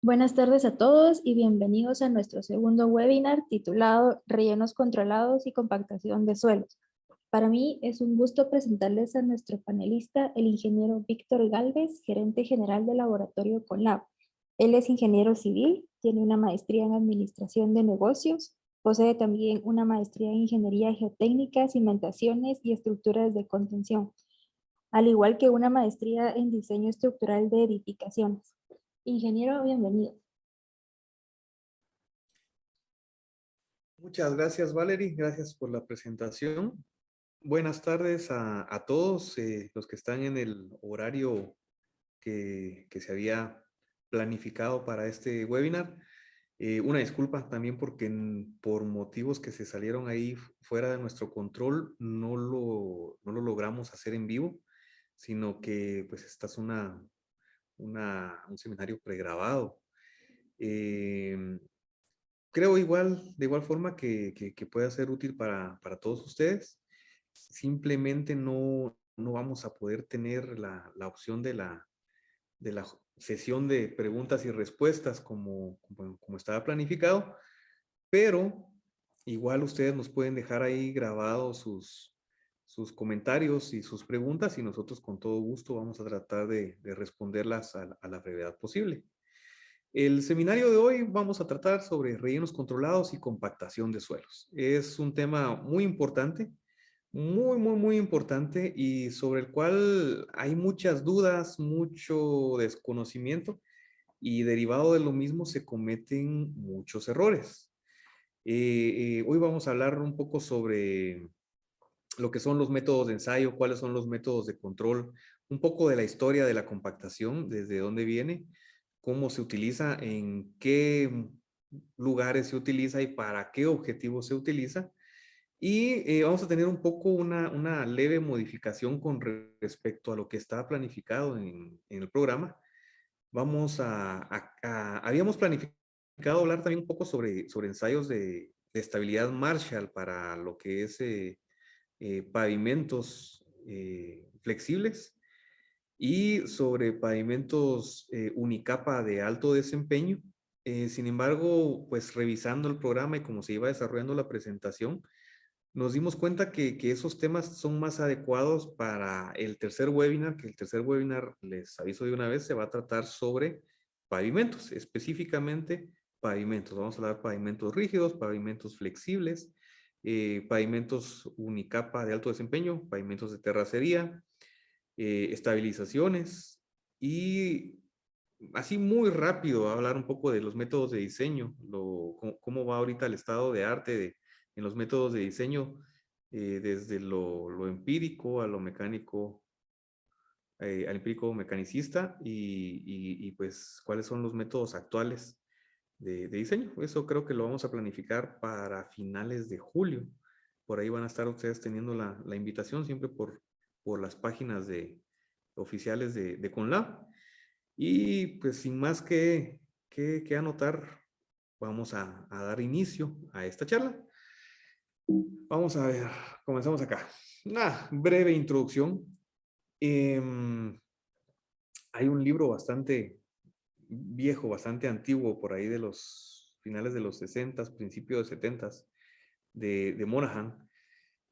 Buenas tardes a todos y bienvenidos a nuestro segundo webinar titulado Rellenos controlados y compactación de suelos. Para mí es un gusto presentarles a nuestro panelista, el ingeniero Víctor Gálvez, gerente general del laboratorio CONLAB. Él es ingeniero civil, tiene una maestría en administración de negocios, posee también una maestría en ingeniería geotécnica, cimentaciones y estructuras de contención, al igual que una maestría en diseño estructural de edificaciones. Ingeniero, bienvenido. Muchas gracias, Valerie. Gracias por la presentación. Buenas tardes a todos los que están en el horario que se había planificado para este webinar. Una disculpa también porque por motivos que se salieron ahí fuera de nuestro control, no lo logramos hacer en vivo, sino que pues esta es un seminario pregrabado. Creo de igual forma que pueda ser útil para todos ustedes. Simplemente no vamos a poder tener la opción de la sesión de preguntas y respuestas como estaba planificado, pero igual ustedes nos pueden dejar ahí grabados sus comentarios y sus preguntas y nosotros con todo gusto vamos a tratar de responderlas a la brevedad posible. El seminario de hoy vamos a tratar sobre rellenos controlados y compactación de suelos. Es un tema muy importante, muy importante y sobre el cual hay muchas dudas, mucho desconocimiento y derivado de lo mismo se cometen muchos errores. Hoy vamos a hablar un poco sobre lo que son los métodos de ensayo, cuáles son los métodos de control, un poco de la historia de la compactación, desde dónde viene, cómo se utiliza, en qué lugares se utiliza y para qué objetivos se utiliza. Y vamos a tener un poco una leve modificación con respecto a lo que está planificado en el programa. Habíamos planificado hablar también un poco sobre ensayos de estabilidad Marshall para lo que es pavimentos flexibles y sobre pavimentos unicapa de alto desempeño. Sin embargo, pues revisando el programa y cómo se iba desarrollando la presentación, nos dimos cuenta que esos temas son más adecuados para el tercer webinar, que el tercer webinar, les aviso de una vez, se va a tratar sobre pavimentos, específicamente pavimentos. Vamos a hablar de pavimentos rígidos, pavimentos flexibles, pavimentos unicapa de alto desempeño, pavimentos de terracería, estabilizaciones y así muy rápido hablar un poco de los métodos de diseño, cómo va ahorita el estado de arte en los métodos de diseño, desde lo empírico a lo mecánico, al empírico mecanicista y pues cuáles son los métodos actuales de diseño. Eso creo que lo vamos a planificar para finales de julio. Por ahí van a estar ustedes teniendo la invitación siempre por las páginas oficiales de CONLAB. Y pues sin más que anotar, vamos a dar inicio a esta charla. Vamos a ver, comenzamos acá. Una breve introducción. Hay un libro bastante viejo, bastante antiguo, por ahí de los finales de los 60, principios de 70, de Monahan,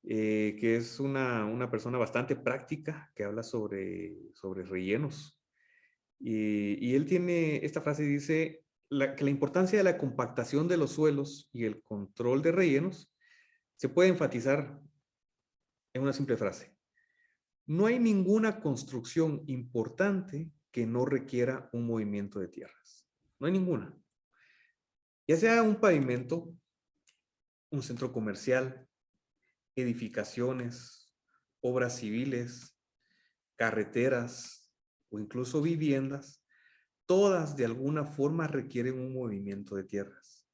que es una persona bastante práctica que habla sobre rellenos. Y él tiene esta frase, dice, que la importancia de la compactación de los suelos y el control de rellenos se puede enfatizar en una simple frase. No hay ninguna construcción importante que no requiera un movimiento de tierras. No hay ninguna. Ya sea un pavimento, un centro comercial, edificaciones, obras civiles, carreteras o incluso viviendas, todas de alguna forma requieren un movimiento de tierras.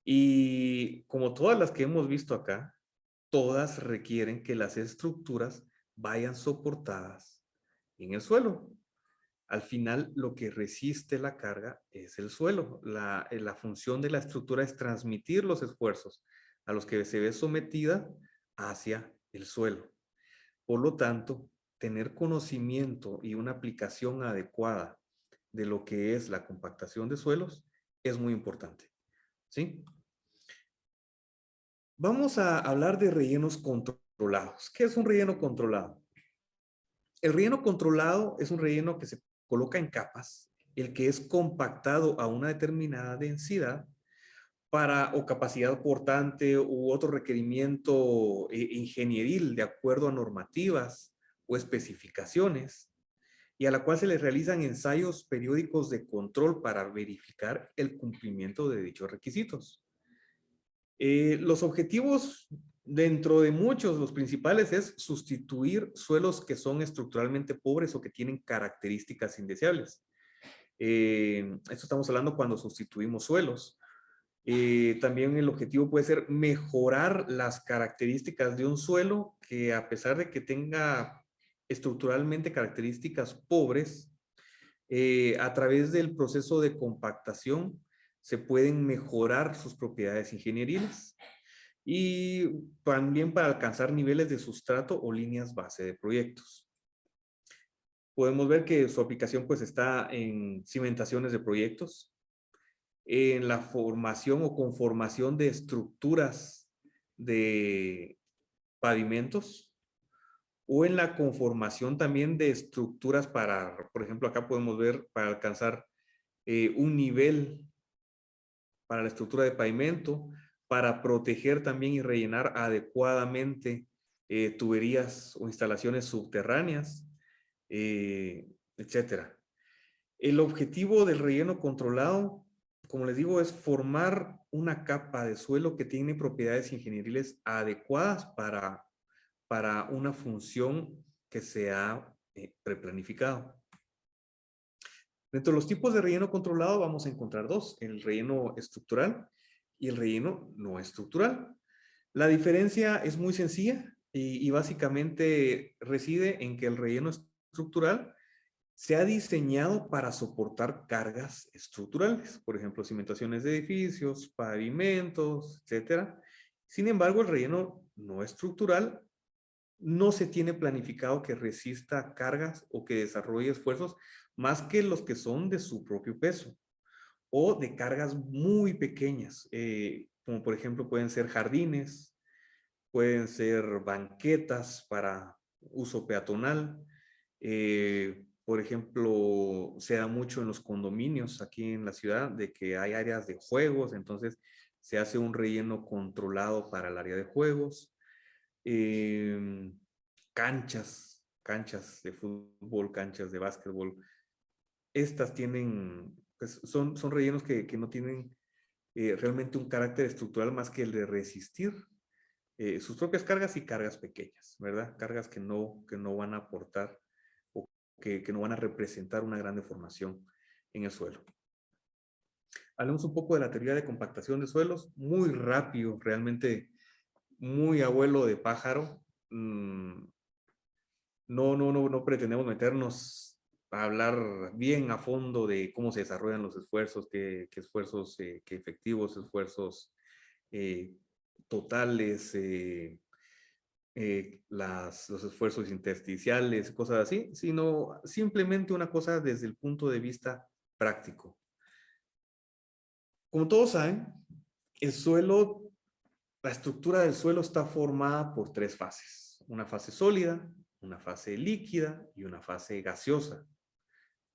Y como todas las que hemos visto acá, todas requieren que las estructuras vayan soportadas en el suelo. Al final, lo que resiste la carga es el suelo. La función de la estructura es transmitir los esfuerzos a los que se ve sometida hacia el suelo. Por lo tanto, tener conocimiento y una aplicación adecuada de lo que es la compactación de suelos es muy importante, ¿sí? Vamos a hablar de rellenos controlados. ¿Qué es un relleno controlado? El relleno controlado es un relleno que se coloca en capas, el que es compactado a una determinada densidad para o capacidad portante u otro requerimiento ingenieril de acuerdo a normativas o especificaciones, y a la cual se le realizan ensayos periódicos de control para verificar el cumplimiento de dichos requisitos. Los objetivos, dentro de muchos, los principales es sustituir suelos que son estructuralmente pobres o que tienen características indeseables. Esto estamos hablando cuando sustituimos suelos. También el objetivo puede ser mejorar las características de un suelo que, a pesar de que tenga estructuralmente características pobres, a través del proceso de compactación se pueden mejorar sus propiedades ingenieriles y también para alcanzar niveles de sustrato o líneas base de proyectos. Podemos ver que su aplicación pues está en cimentaciones de proyectos, en la formación o conformación de estructuras de pavimentos, o en la conformación también de estructuras para, por ejemplo, acá podemos ver para alcanzar un nivel para la estructura de pavimento, para proteger también y rellenar adecuadamente tuberías o instalaciones subterráneas, etcétera. El objetivo del relleno controlado, como les digo, es formar una capa de suelo que tiene propiedades ingenieriles adecuadas para una función que se ha preplanificado. Dentro de los tipos de relleno controlado vamos a encontrar dos, el relleno estructural y el relleno no estructural. La diferencia es muy sencilla y básicamente reside en que el relleno estructural se ha diseñado para soportar cargas estructurales, por ejemplo, cimentaciones de edificios, pavimentos, etcétera. Sin embargo, el relleno no estructural no se tiene planificado que resista cargas o que desarrolle esfuerzos más que los que son de su propio peso o de cargas muy pequeñas, como por ejemplo pueden ser jardines, pueden ser banquetas para uso peatonal. Por ejemplo, se da mucho en los condominios aquí en la ciudad de que hay áreas de juegos, entonces se hace un relleno controlado para el área de juegos. Canchas de fútbol, canchas de básquetbol. Estas tienen, pues son rellenos que no tienen realmente un carácter estructural más que el de resistir sus propias cargas y cargas pequeñas, ¿verdad? Cargas que no van a aportar o que no van a representar una gran deformación en el suelo. Hablemos un poco de la teoría de compactación de suelos, muy rápido, realmente muy abuelo de pájaro. No pretendemos meternos a hablar bien a fondo de cómo se desarrollan los esfuerzos, qué esfuerzos, qué efectivos esfuerzos totales, los esfuerzos intersticiales, cosas así, sino simplemente una cosa desde el punto de vista práctico. Como todos saben, el suelo, la estructura del suelo está formada por tres fases. Una fase sólida, una fase líquida y una fase gaseosa,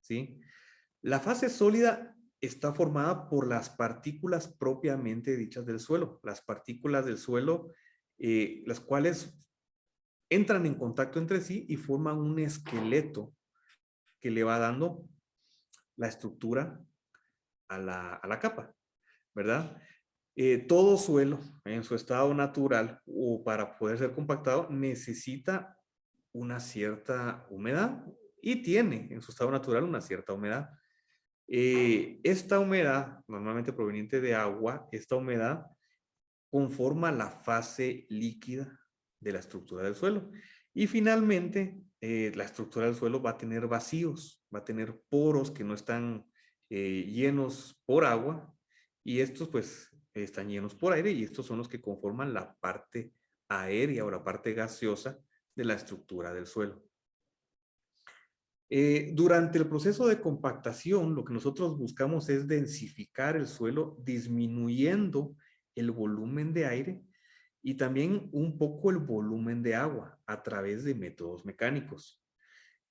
¿sí? La fase sólida está formada por las partículas propiamente dichas del suelo. Las partículas del suelo, las cuales entran en contacto entre sí y forman un esqueleto que le va dando la estructura a la capa, ¿verdad? Todo suelo en su estado natural o para poder ser compactado necesita una cierta humedad y tiene en su estado natural una cierta humedad. Esta humedad, normalmente proveniente de agua, esta humedad conforma la fase líquida de la estructura del suelo. Y finalmente, la estructura del suelo va a tener vacíos, va a tener poros que no están llenos por agua y estos pues están llenos por aire y estos son los que conforman la parte aérea o la parte gaseosa de la estructura del suelo. Durante el proceso de compactación, lo que nosotros buscamos es densificar el suelo, disminuyendo el volumen de aire y también un poco el volumen de agua a través de métodos mecánicos.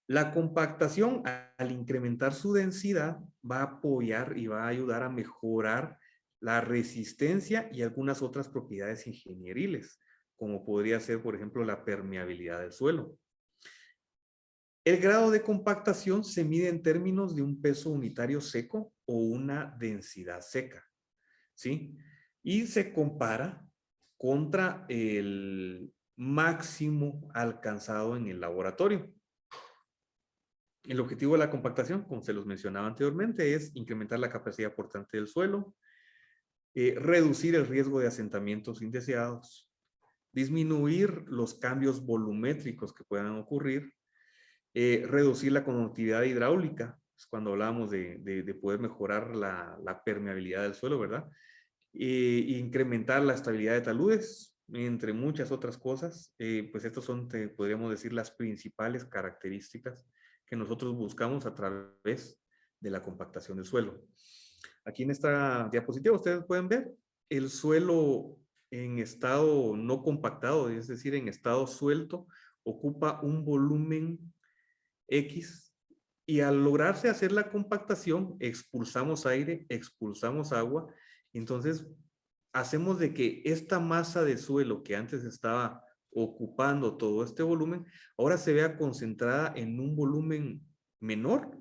La compactación, al incrementar su densidad, va a apoyar y va a ayudar a mejorar la resistencia y algunas otras propiedades ingenieriles, como podría ser, por ejemplo, la permeabilidad del suelo. El grado de compactación se mide en términos de un peso unitario seco o una densidad seca, ¿sí? Y se compara contra el máximo alcanzado en el laboratorio. El objetivo de la compactación, como se los mencionaba anteriormente, es incrementar la capacidad portante del suelo, reducir el riesgo de asentamientos indeseados, disminuir los cambios volumétricos que puedan ocurrir, reducir la conductividad hidráulica, pues cuando hablamos de poder mejorar la permeabilidad del suelo, ¿verdad? Incrementar la estabilidad de taludes, entre muchas otras cosas. Pues estas son, podríamos decir, las principales características que nosotros buscamos a través de la compactación del suelo. Aquí en esta diapositiva ustedes pueden ver el suelo en estado no compactado, es decir, en estado suelto, ocupa un volumen X, y al lograrse hacer la compactación, expulsamos aire, expulsamos agua, entonces hacemos de que esta masa de suelo que antes estaba ocupando todo este volumen, ahora se vea concentrada en un volumen menor,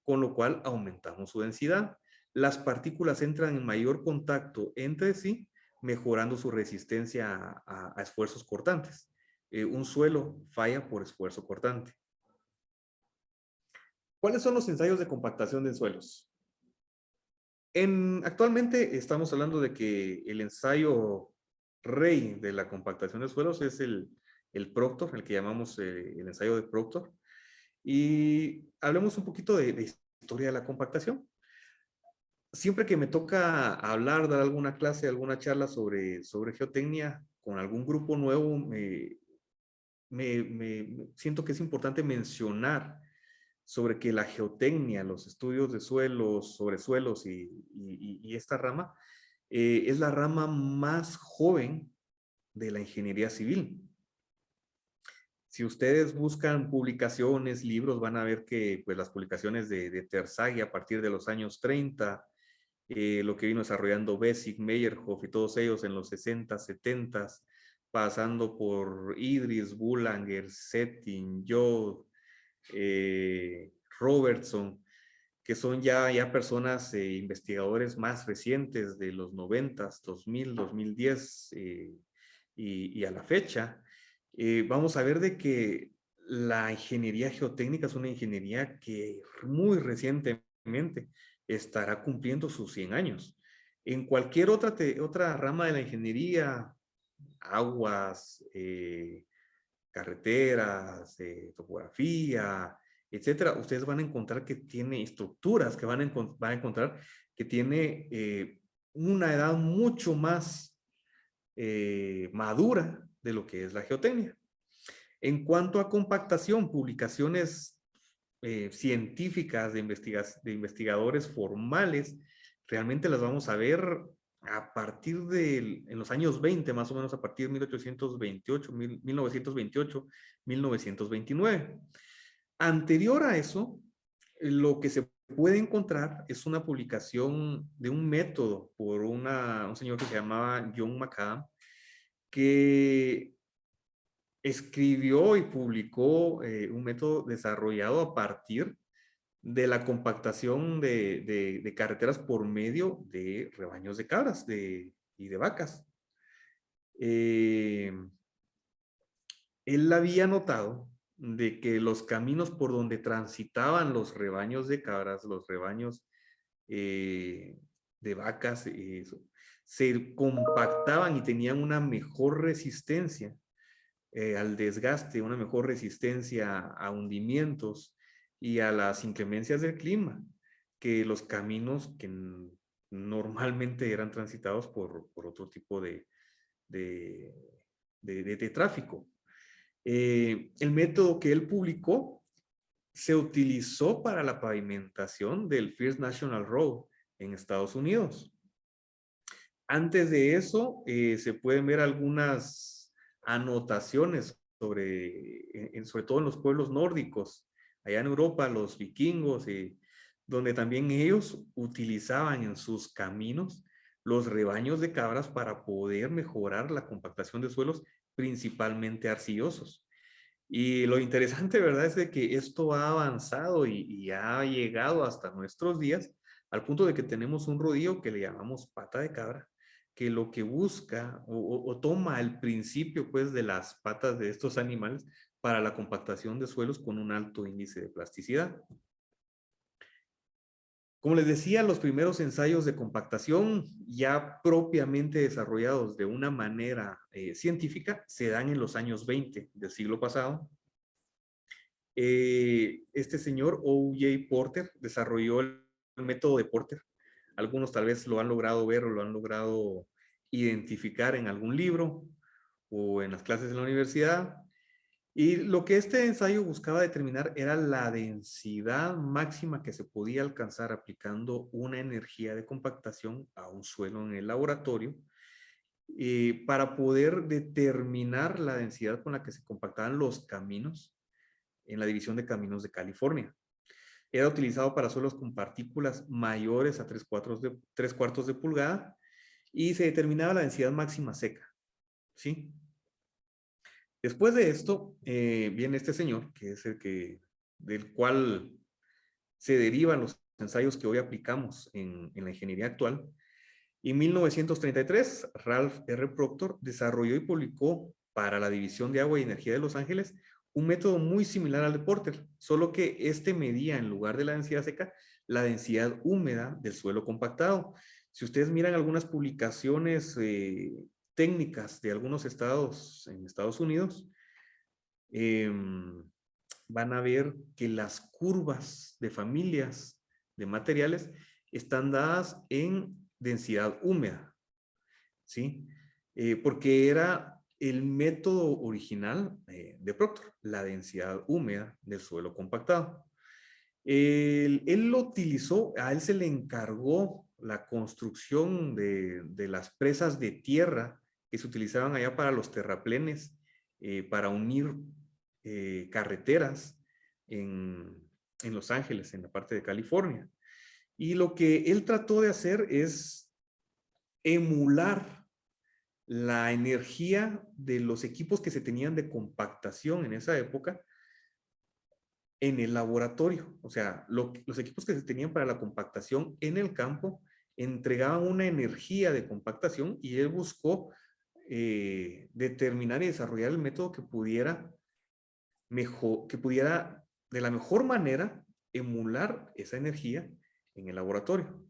con lo cual aumentamos su densidad. Las partículas entran en mayor contacto entre sí, mejorando su resistencia a esfuerzos cortantes. Un suelo falla por esfuerzo cortante. ¿Cuáles son los ensayos de compactación de suelos? Actualmente estamos hablando de que el ensayo rey de la compactación de suelos es el Proctor, el que llamamos el ensayo de Proctor. Y hablemos un poquito de historia de la compactación. Siempre que me toca hablar, dar alguna clase, alguna charla sobre geotecnia con algún grupo nuevo, siento que es importante mencionar sobre que la geotecnia, los estudios de suelos, sobre suelos y esta rama, es la rama más joven de la ingeniería civil. Si ustedes buscan publicaciones, libros, van a ver que pues, las publicaciones de Terzaghi a partir de los años 30, lo que vino desarrollando Bessig, Meyerhoff y todos ellos en los 60, 70, pasando por Idris, Boulanger, Setting, Joe, Robertson, que son ya personas, investigadores más recientes de los 90, 2000, 2010 y a la fecha, vamos a ver de que la ingeniería geotécnica es una ingeniería que muy recientemente estará cumpliendo sus 100 años. En cualquier otra rama de la ingeniería, aguas, carreteras, topografía, etcétera, ustedes van a encontrar que tiene estructuras, que van a encontrar que tiene una edad mucho más madura de lo que es la geotecnia. En cuanto a compactación, publicaciones científicas de investigadores formales, realmente las vamos a ver a partir en los años 20, más o menos a partir de 1828, 1928, 1929. Anterior a eso, lo que se puede encontrar es una publicación de un método por un señor que se llamaba John McAdam, que escribió y publicó un método desarrollado a partir de la compactación de carreteras por medio de rebaños de cabras y de vacas. Él había notado de que los caminos por donde transitaban los rebaños de cabras, los rebaños de vacas, se compactaban y tenían una mejor resistencia al desgaste, una mejor resistencia a hundimientos y a las inclemencias del clima que los caminos que normalmente eran transitados por otro tipo de tráfico. El método que él publicó se utilizó para la pavimentación del First National Road en Estados Unidos. Antes de eso, se pueden ver algunas anotaciones sobre todo en los pueblos nórdicos, allá en Europa, los vikingos, donde también ellos utilizaban en sus caminos los rebaños de cabras para poder mejorar la compactación de suelos, principalmente arcillosos. Y lo interesante, ¿verdad?, es de que esto ha avanzado y ha llegado hasta nuestros días, al punto de que tenemos un rodillo que le llamamos pata de cabra, que lo que busca o toma el principio, pues, de las patas de estos animales para la compactación de suelos con un alto índice de plasticidad. Como les decía, los primeros ensayos de compactación ya propiamente desarrollados de una manera científica se dan en los años 20 del siglo pasado. Este señor O.J. Porter desarrolló el método de Porter. Algunos tal vez lo han logrado ver o lo han logrado identificar en algún libro o en las clases de la universidad. Y lo que este ensayo buscaba determinar era la densidad máxima que se podía alcanzar aplicando una energía de compactación a un suelo en el laboratorio, para poder determinar la densidad con la que se compactaban los caminos en la División de Caminos de California. Era utilizado para suelos con partículas mayores a 3/4 de pulgada y se determinaba la densidad máxima seca, ¿sí? Después de esto, viene este señor, que es del cual se derivan los ensayos que hoy aplicamos en la ingeniería actual. Y en 1933, Ralph R. Proctor desarrolló y publicó para la División de Agua y Energía de Los Ángeles un método muy similar al de Porter, solo que este medía, en lugar de la densidad seca, la densidad húmeda del suelo compactado. Si ustedes miran algunas publicaciones técnicas de algunos estados en Estados Unidos, van a ver que las curvas de familias de materiales están dadas en densidad húmeda, ¿sí? Porque era el método original de Proctor, la densidad húmeda del suelo compactado. Él lo utilizó, a él se le encargó la construcción de las presas de tierra que se utilizaban allá para los terraplenes, para unir carreteras en Los Ángeles, en la parte de California. Y lo que él trató de hacer es emular la energía de los equipos que se tenían de compactación en esa época en el laboratorio. O sea, los equipos que se tenían para la compactación en el campo entregaban una energía de compactación y él buscó determinar y desarrollar el método que pudiera de la mejor manera emular esa energía en el laboratorio,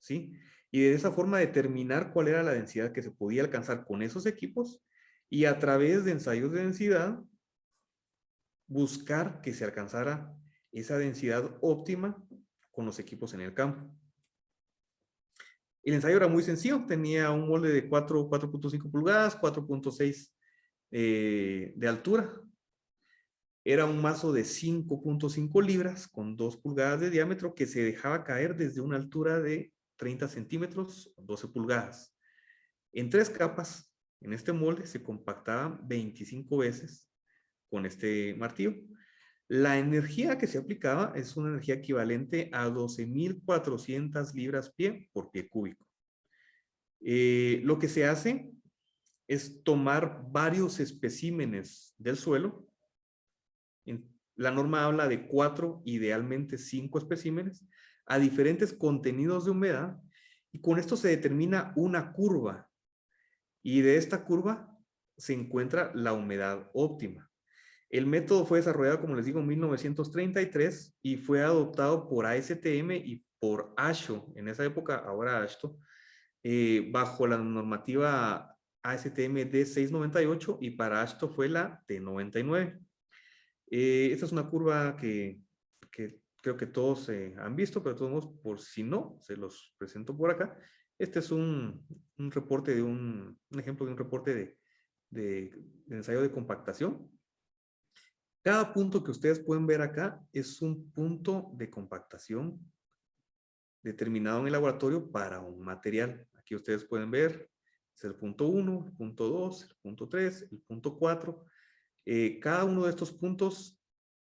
¿sí? Y de esa forma determinar cuál era la densidad que se podía alcanzar con esos equipos y a través de ensayos de densidad buscar que se alcanzara esa densidad óptima con los equipos en el campo. El ensayo era muy sencillo, tenía un molde de 4.5 pulgadas, 4.6 de altura. Era un mazo de 5.5 libras con 2 pulgadas de diámetro que se dejaba caer desde una altura de 30 centímetros, 12 pulgadas. En 3 capas, en este molde, se compactaban 25 veces con este martillo. La energía que se aplicaba es una energía equivalente a 12.400 libras pie por pie cúbico. Lo que se hace es tomar varios especímenes del suelo. La norma habla de 4, idealmente 5 especímenes, a diferentes contenidos de humedad, y con esto se determina una curva, y de esta curva se encuentra la humedad óptima. El método fue desarrollado, como les digo, en 1933 y fue adoptado por ASTM y por AASHTO, en esa época, ahora AASHTO, bajo la normativa ASTM D698 y para AASHTO fue la D99. Esta es una curva que creo que todos han visto, pero de todos modos, por si no, se los presento por acá. Este es un reporte de un ejemplo de un reporte de ensayo de compactación. Cada punto que ustedes pueden ver acá es un punto de compactación determinado en el laboratorio para un material. Aquí ustedes pueden ver, es el punto 1, el punto 2, el punto 3, el punto 4. Cada uno de estos puntos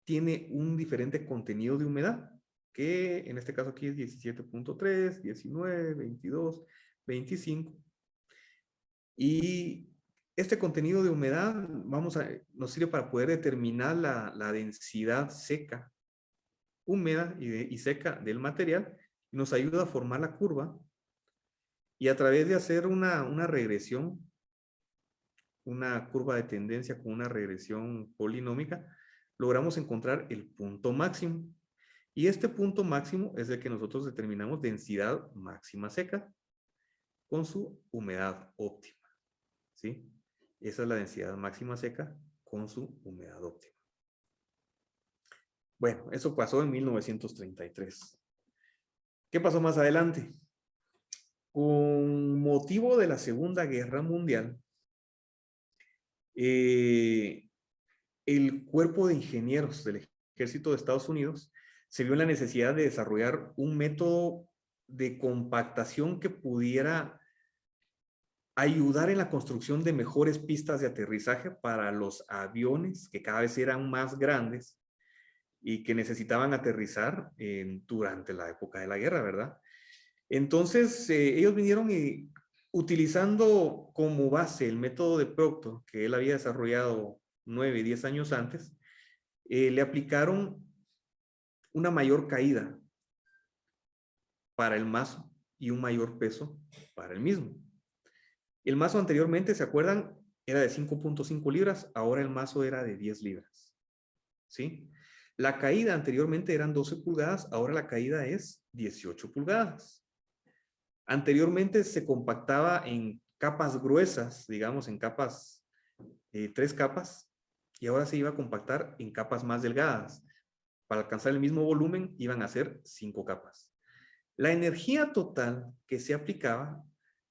tiene un diferente contenido de humedad, que en este caso aquí es 17.3, 19, 22, 25. Y este contenido de humedad nos sirve para poder determinar la densidad seca, húmeda y seca del material. Nos ayuda a formar la curva y a través de hacer una regresión, una curva de tendencia con una regresión polinómica, logramos encontrar el punto máximo. Y este punto máximo es el que nosotros determinamos densidad máxima seca con su humedad óptima. ¿Sí? Esa es la densidad máxima seca con su humedad óptima. Bueno, eso pasó en 1933. ¿Qué pasó más adelante? Con motivo de la Segunda Guerra Mundial, el Cuerpo de Ingenieros del Ejército de Estados Unidos se vio en la necesidad de desarrollar un método de compactación que pudiera ayudar en la construcción de mejores pistas de aterrizaje para los aviones que cada vez eran más grandes y que necesitaban aterrizar durante la época de la guerra, ¿verdad? Entonces, ellos vinieron utilizando como base el método de Proctor, que él había desarrollado 9, 10 años antes, le aplicaron una mayor caída para el mazo y un mayor peso para el mismo. El mazo anteriormente, ¿se acuerdan? Era de 5.5 libras, ahora el mazo era de 10 libras. ¿Sí? La caída anteriormente eran 12 pulgadas, ahora la caída es 18 pulgadas. Anteriormente se compactaba en capas gruesas, digamos en capas, 3 capas, y ahora se iba a compactar en capas más delgadas. Para alcanzar el mismo volumen iban a ser 5 capas. La energía total que se aplicaba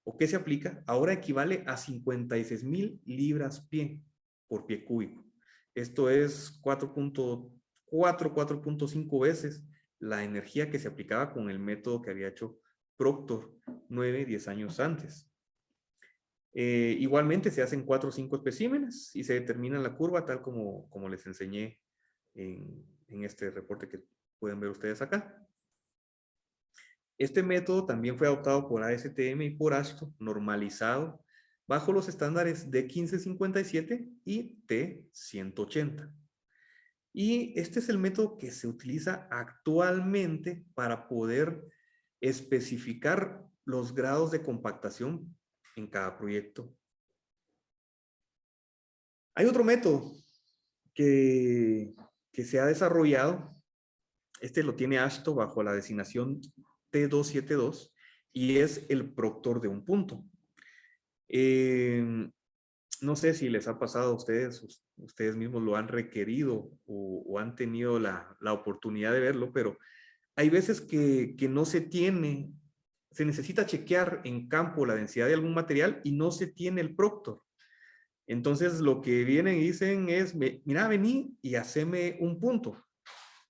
o que se aplica ahora equivale a 56,000 libras pie por pie cúbico. Esto es 4.5 veces la energía que se aplicaba con el método que había hecho Proctor 9, 10 años antes. Igualmente se hacen 4 o 5 especímenes y se determina la curva tal como les enseñé en este reporte que pueden ver ustedes acá. Este método también fue adoptado por ASTM y por AASHTO, normalizado bajo los estándares D1557 y T180. Y este es el método que se utiliza actualmente para poder especificar los grados de compactación en cada proyecto. Hay otro método que se ha desarrollado. Este lo tiene AASHTO bajo la designación T272 y es el proctor de un punto. No sé si les ha pasado a ustedes mismos lo han requerido o han tenido la oportunidad de verlo, pero hay veces que no se necesita chequear en campo la densidad de algún material y no se tiene el proctor. Entonces lo que vienen y dicen es, mira, vení y haceme un punto.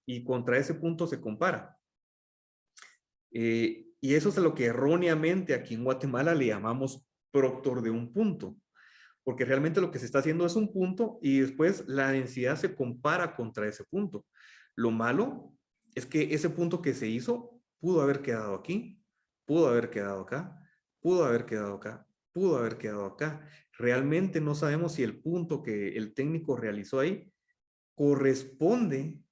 Y contra ese punto se compara. Y eso es lo que erróneamente aquí en Guatemala le llamamos proctor de un punto. Porque realmente lo que se está haciendo es un punto y después la densidad se compara contra ese punto. Lo malo es que ese punto que se hizo pudo haber quedado aquí, pudo haber quedado acá, pudo haber quedado acá, pudo haber quedado acá. Realmente no sabemos si el punto que el técnico realizó ahí corresponde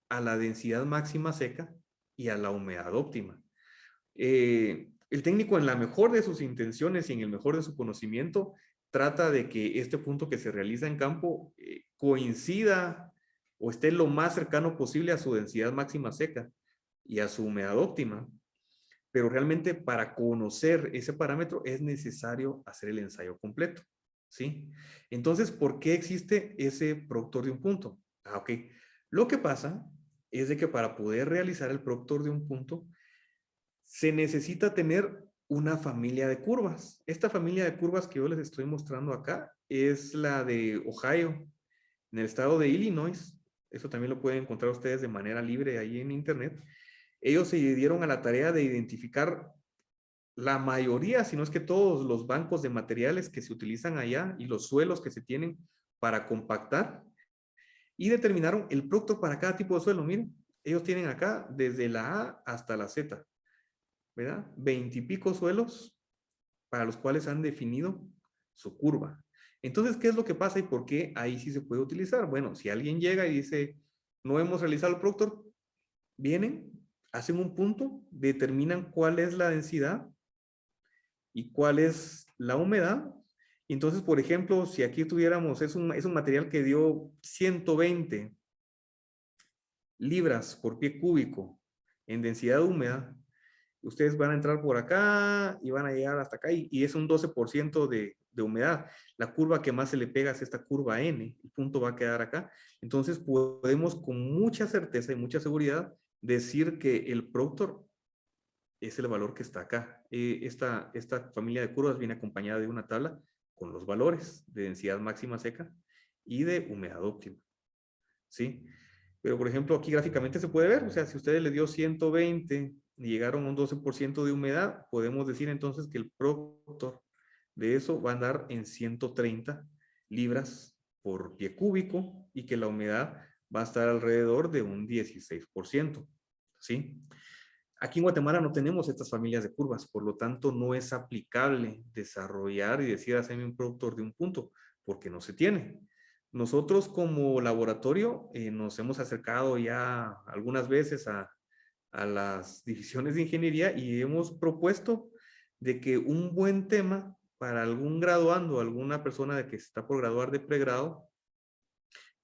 a la densidad máxima seca y a la humedad óptima. El técnico en la mejor de sus intenciones y en el mejor de su conocimiento trata de que este punto que se realiza en campo coincida o esté lo más cercano posible a su densidad máxima seca y a su humedad óptima. Pero realmente para conocer ese parámetro es necesario hacer el ensayo completo. ¿Sí? Entonces, ¿por qué existe ese proctor de un punto? Ok. Lo que pasa es de que para poder realizar el proctor de un punto se necesita tener una familia de curvas. Esta familia de curvas que yo les estoy mostrando acá es la de Ohio, en el estado de Illinois, eso también lo pueden encontrar ustedes de manera libre ahí en internet. Ellos se dieron a la tarea de identificar la mayoría, si no es que todos los bancos de materiales que se utilizan allá y los suelos que se tienen para compactar, y determinaron el producto para cada tipo de suelo. Miren, ellos tienen acá desde la A hasta la Z, ¿verdad? 20 y pico suelos para los cuales han definido su curva. Entonces, ¿qué es lo que pasa y por qué ahí sí se puede utilizar? Bueno, si alguien llega y dice, no hemos realizado el Proctor, vienen, hacen un punto, determinan cuál es la densidad y cuál es la humedad. Y entonces, por ejemplo, si aquí tuviéramos, es un material que dio 120 libras por pie cúbico en densidad húmeda, ustedes van a entrar por acá y van a llegar hasta acá y es un 12% de humedad. La curva que más se le pega es esta curva N, el punto va a quedar acá. Entonces podemos con mucha certeza y mucha seguridad decir que el Proctor es el valor que está acá. Esta familia de curvas viene acompañada de una tabla con los valores de densidad máxima seca y de humedad óptima. ¿Sí? Pero, por ejemplo, aquí gráficamente se puede ver, o sea, si ustedes le dio 120 y llegaron a un 12% de humedad, podemos decir entonces que el Proctor de eso va a andar en 130 libras por pie cúbico y que la humedad va a estar alrededor de un 16%. ¿Sí? Aquí en Guatemala no tenemos estas familias de curvas, por lo tanto no es aplicable desarrollar y decir hacerme un Proctor de un punto, porque no se tiene. Nosotros como laboratorio nos hemos acercado ya algunas veces a las divisiones de ingeniería y hemos propuesto de que un buen tema para algún graduando, alguna persona de que está por graduar de pregrado,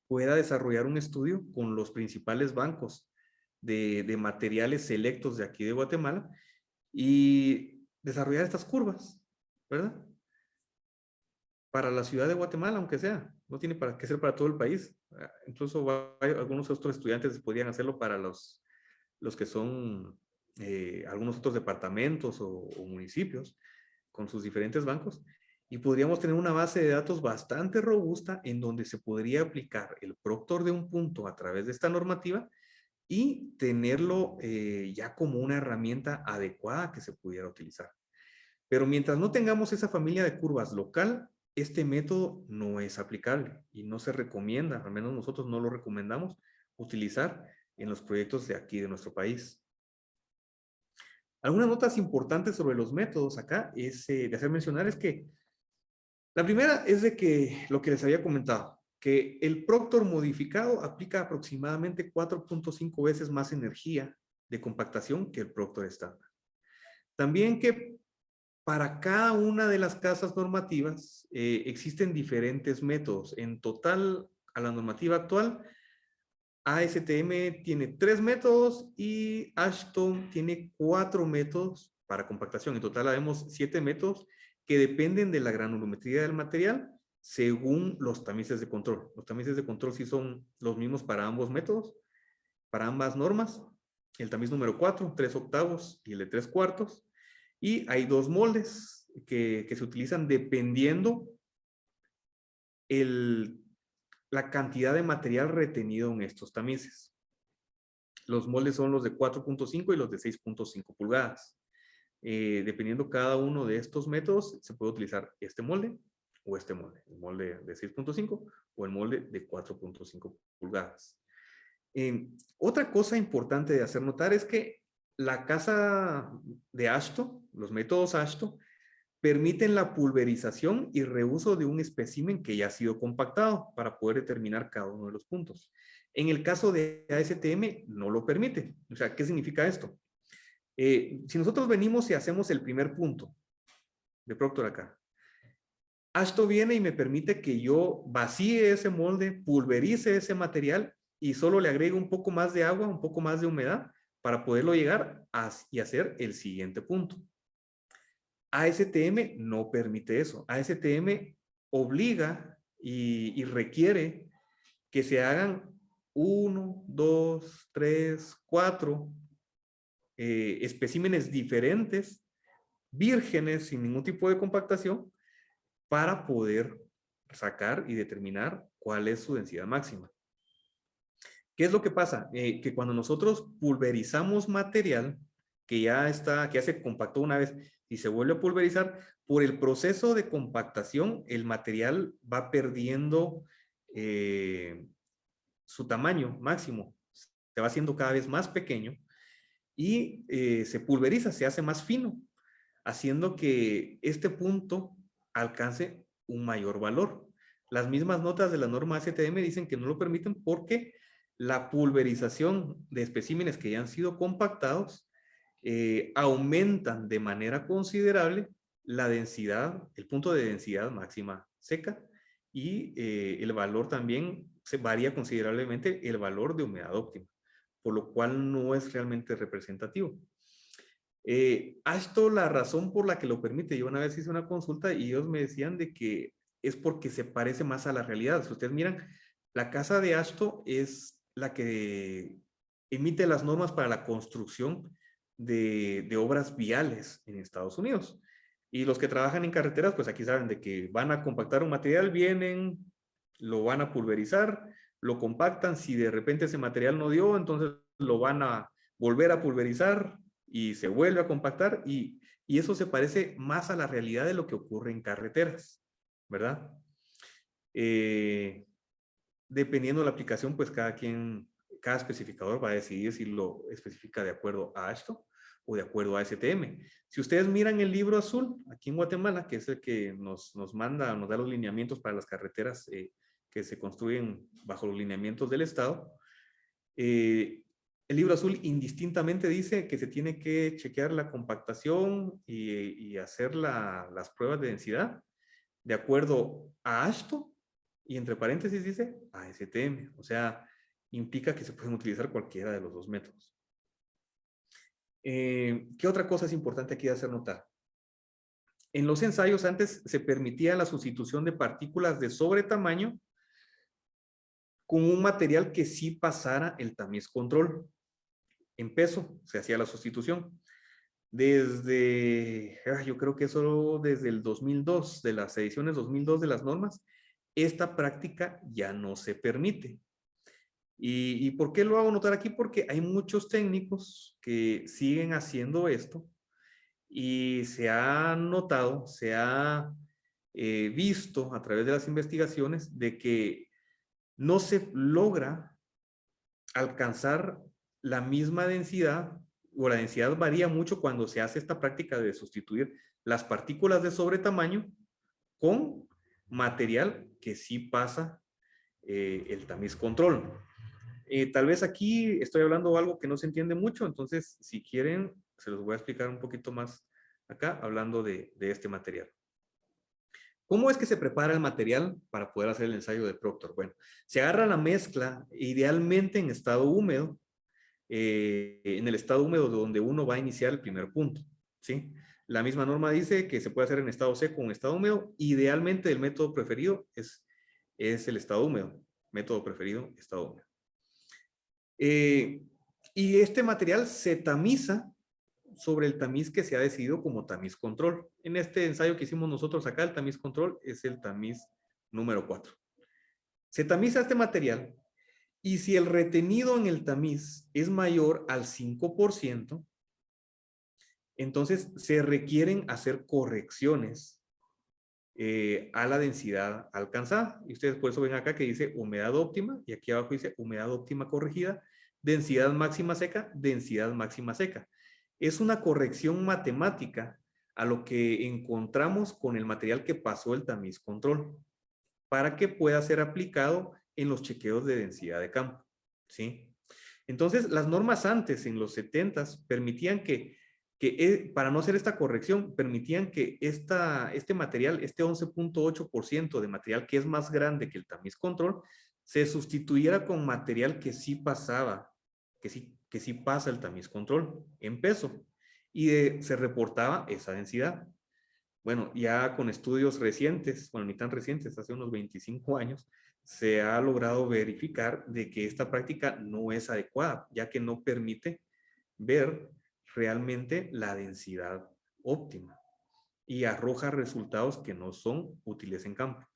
pueda desarrollar un estudio con los principales bancos de materiales selectos de aquí de Guatemala y desarrollar estas curvas, ¿verdad? Para la ciudad de Guatemala, aunque sea, no tiene para qué ser para todo el país. Incluso algunos otros estudiantes podrían hacerlo para los que son algunos otros departamentos o municipios con sus diferentes bancos y podríamos tener una base de datos bastante robusta en donde se podría aplicar el Proctor de un punto a través de esta normativa y tenerlo ya como una herramienta adecuada que se pudiera utilizar. Pero mientras no tengamos esa familia de curvas local, este método no es aplicable y no se recomienda, al menos nosotros no lo recomendamos utilizar en los proyectos de aquí de nuestro país. Algunas notas importantes sobre los métodos acá es de hacer mencionar es que la primera es de que lo que les había comentado, que el Proctor modificado aplica aproximadamente 4.5 veces más energía de compactación que el Proctor estándar. También que para cada una de las casas normativas existen diferentes métodos. En total, a la normativa actual, ASTM tiene 3 métodos y Ashton tiene 4 métodos para compactación. En total, habemos 7 métodos que dependen de la granulometría del material según los tamices de control. Los tamices de control sí son los mismos para ambos métodos, para ambas normas. El tamiz número 4, 3 octavos y el de 3 cuartos. Y hay 2 moldes que se utilizan dependiendo la cantidad de material retenido en estos tamices. Los moldes son los de 4.5 y los de 6.5 pulgadas. Dependiendo cada uno de estos métodos, se puede utilizar este molde o este molde. El molde de 6.5 o el molde de 4.5 pulgadas. Otra cosa importante de hacer notar es que la casa de Ashton, los métodos Ashton, permiten la pulverización y reuso de un espécimen que ya ha sido compactado para poder determinar cada uno de los puntos. En el caso de ASTM no lo permite. O sea, ¿qué significa esto? Si nosotros venimos y hacemos el primer punto de Proctor acá, Ashton viene y me permite que yo vacíe ese molde, pulverice ese material y solo le agrego un poco más de agua, un poco más de humedad para poderlo llegar y hacer el siguiente punto. ASTM no permite eso. ASTM obliga y requiere que se hagan 1, 2, 3, 4 especímenes diferentes, vírgenes, sin ningún tipo de compactación, para poder sacar y determinar cuál es su densidad máxima. ¿Qué es lo que pasa? Que cuando nosotros pulverizamos material que ya está, que ya se compactó una vez y se vuelve a pulverizar, por el proceso de compactación, el material va perdiendo su tamaño máximo, se va haciendo cada vez más pequeño y se pulveriza, se hace más fino, haciendo que este punto alcance un mayor valor. Las mismas notas de la norma ASTM dicen que no lo permiten porque la pulverización de especímenes que ya han sido compactados aumentan de manera considerable la densidad, el punto de densidad máxima seca y el valor también se varía considerablemente el valor de humedad óptima, por lo cual no es realmente representativo. Esto la razón por la que lo permite, yo una vez hice una consulta y ellos me decían de que es porque se parece más a la realidad. Si ustedes miran, la casa de Ashto es la que emite las normas para la construcción de obras viales en Estados Unidos. Y los que trabajan en carreteras, pues aquí saben de que van a compactar un material, vienen, lo van a pulverizar, lo compactan, si de repente ese material no dio, entonces lo van a volver a pulverizar y se vuelve a compactar y eso se parece más a la realidad de lo que ocurre en carreteras, ¿verdad? Dependiendo de la aplicación, pues cada especificador va a decidir si lo especifica de acuerdo a esto o de acuerdo a STM. Si ustedes miran el libro azul, aquí en Guatemala, que es el que nos manda, nos da los lineamientos para las carreteras que se construyen bajo los lineamientos del Estado, el libro azul indistintamente dice que se tiene que chequear la compactación y hacer las pruebas de densidad de acuerdo a AASHTO y entre paréntesis dice ASTM. O sea, implica que se pueden utilizar cualquiera de los dos métodos. ¿Qué otra cosa es importante aquí de hacer notar? En los ensayos antes se permitía la sustitución de partículas de sobretamaño con un material que sí pasara el tamiz control. En peso se hacía la sustitución. Yo creo que eso desde el 2002, de las ediciones 2002 de las normas, esta práctica ya no se permite. ¿Y por qué lo hago notar aquí? Porque hay muchos técnicos que siguen haciendo esto y se ha notado, se ha visto a través de las investigaciones de que no se logra alcanzar la misma densidad o la densidad varía mucho cuando se hace esta práctica de sustituir las partículas de sobretamaño con material que sí pasa el tamiz control. Tal vez aquí estoy hablando de algo que no se entiende mucho, entonces si quieren se los voy a explicar un poquito más acá hablando de este material. ¿Cómo es que se prepara el material para poder hacer el ensayo de Proctor? Bueno, se agarra la mezcla idealmente en estado húmedo, en el estado húmedo donde uno va a iniciar el primer punto, ¿sí? La misma norma dice que se puede hacer en estado seco o en estado húmedo. Idealmente el método preferido es el estado húmedo. Método preferido, estado húmedo. Y este material se tamiza sobre el tamiz que se ha decidido como tamiz control. En este ensayo que hicimos nosotros acá, el tamiz control es el tamiz número 4. Se tamiza este material y si el retenido en el tamiz es mayor al 5%, entonces se requieren hacer correcciones a la densidad alcanzada. Y ustedes por eso ven acá que dice humedad óptima y aquí abajo dice humedad óptima corregida, densidad máxima seca, densidad máxima seca. Es una corrección matemática a lo que encontramos con el material que pasó el tamiz control para que pueda ser aplicado en los chequeos de densidad de campo, ¿sí? Entonces, las normas antes, en los 70s, permitían para no hacer esta corrección, permitían que este material, este 11.8% de material que es más grande que el tamiz control, se sustituyera con material que sí pasaba, que sí pasa el tamiz control en peso. Y se reportaba esa densidad. Bueno, ya con estudios recientes, bueno, ni tan recientes, hace unos 25 años, se ha logrado verificar de que esta práctica no es adecuada, ya que no permite ver realmente la densidad óptima y arroja resultados que no son útiles en campo.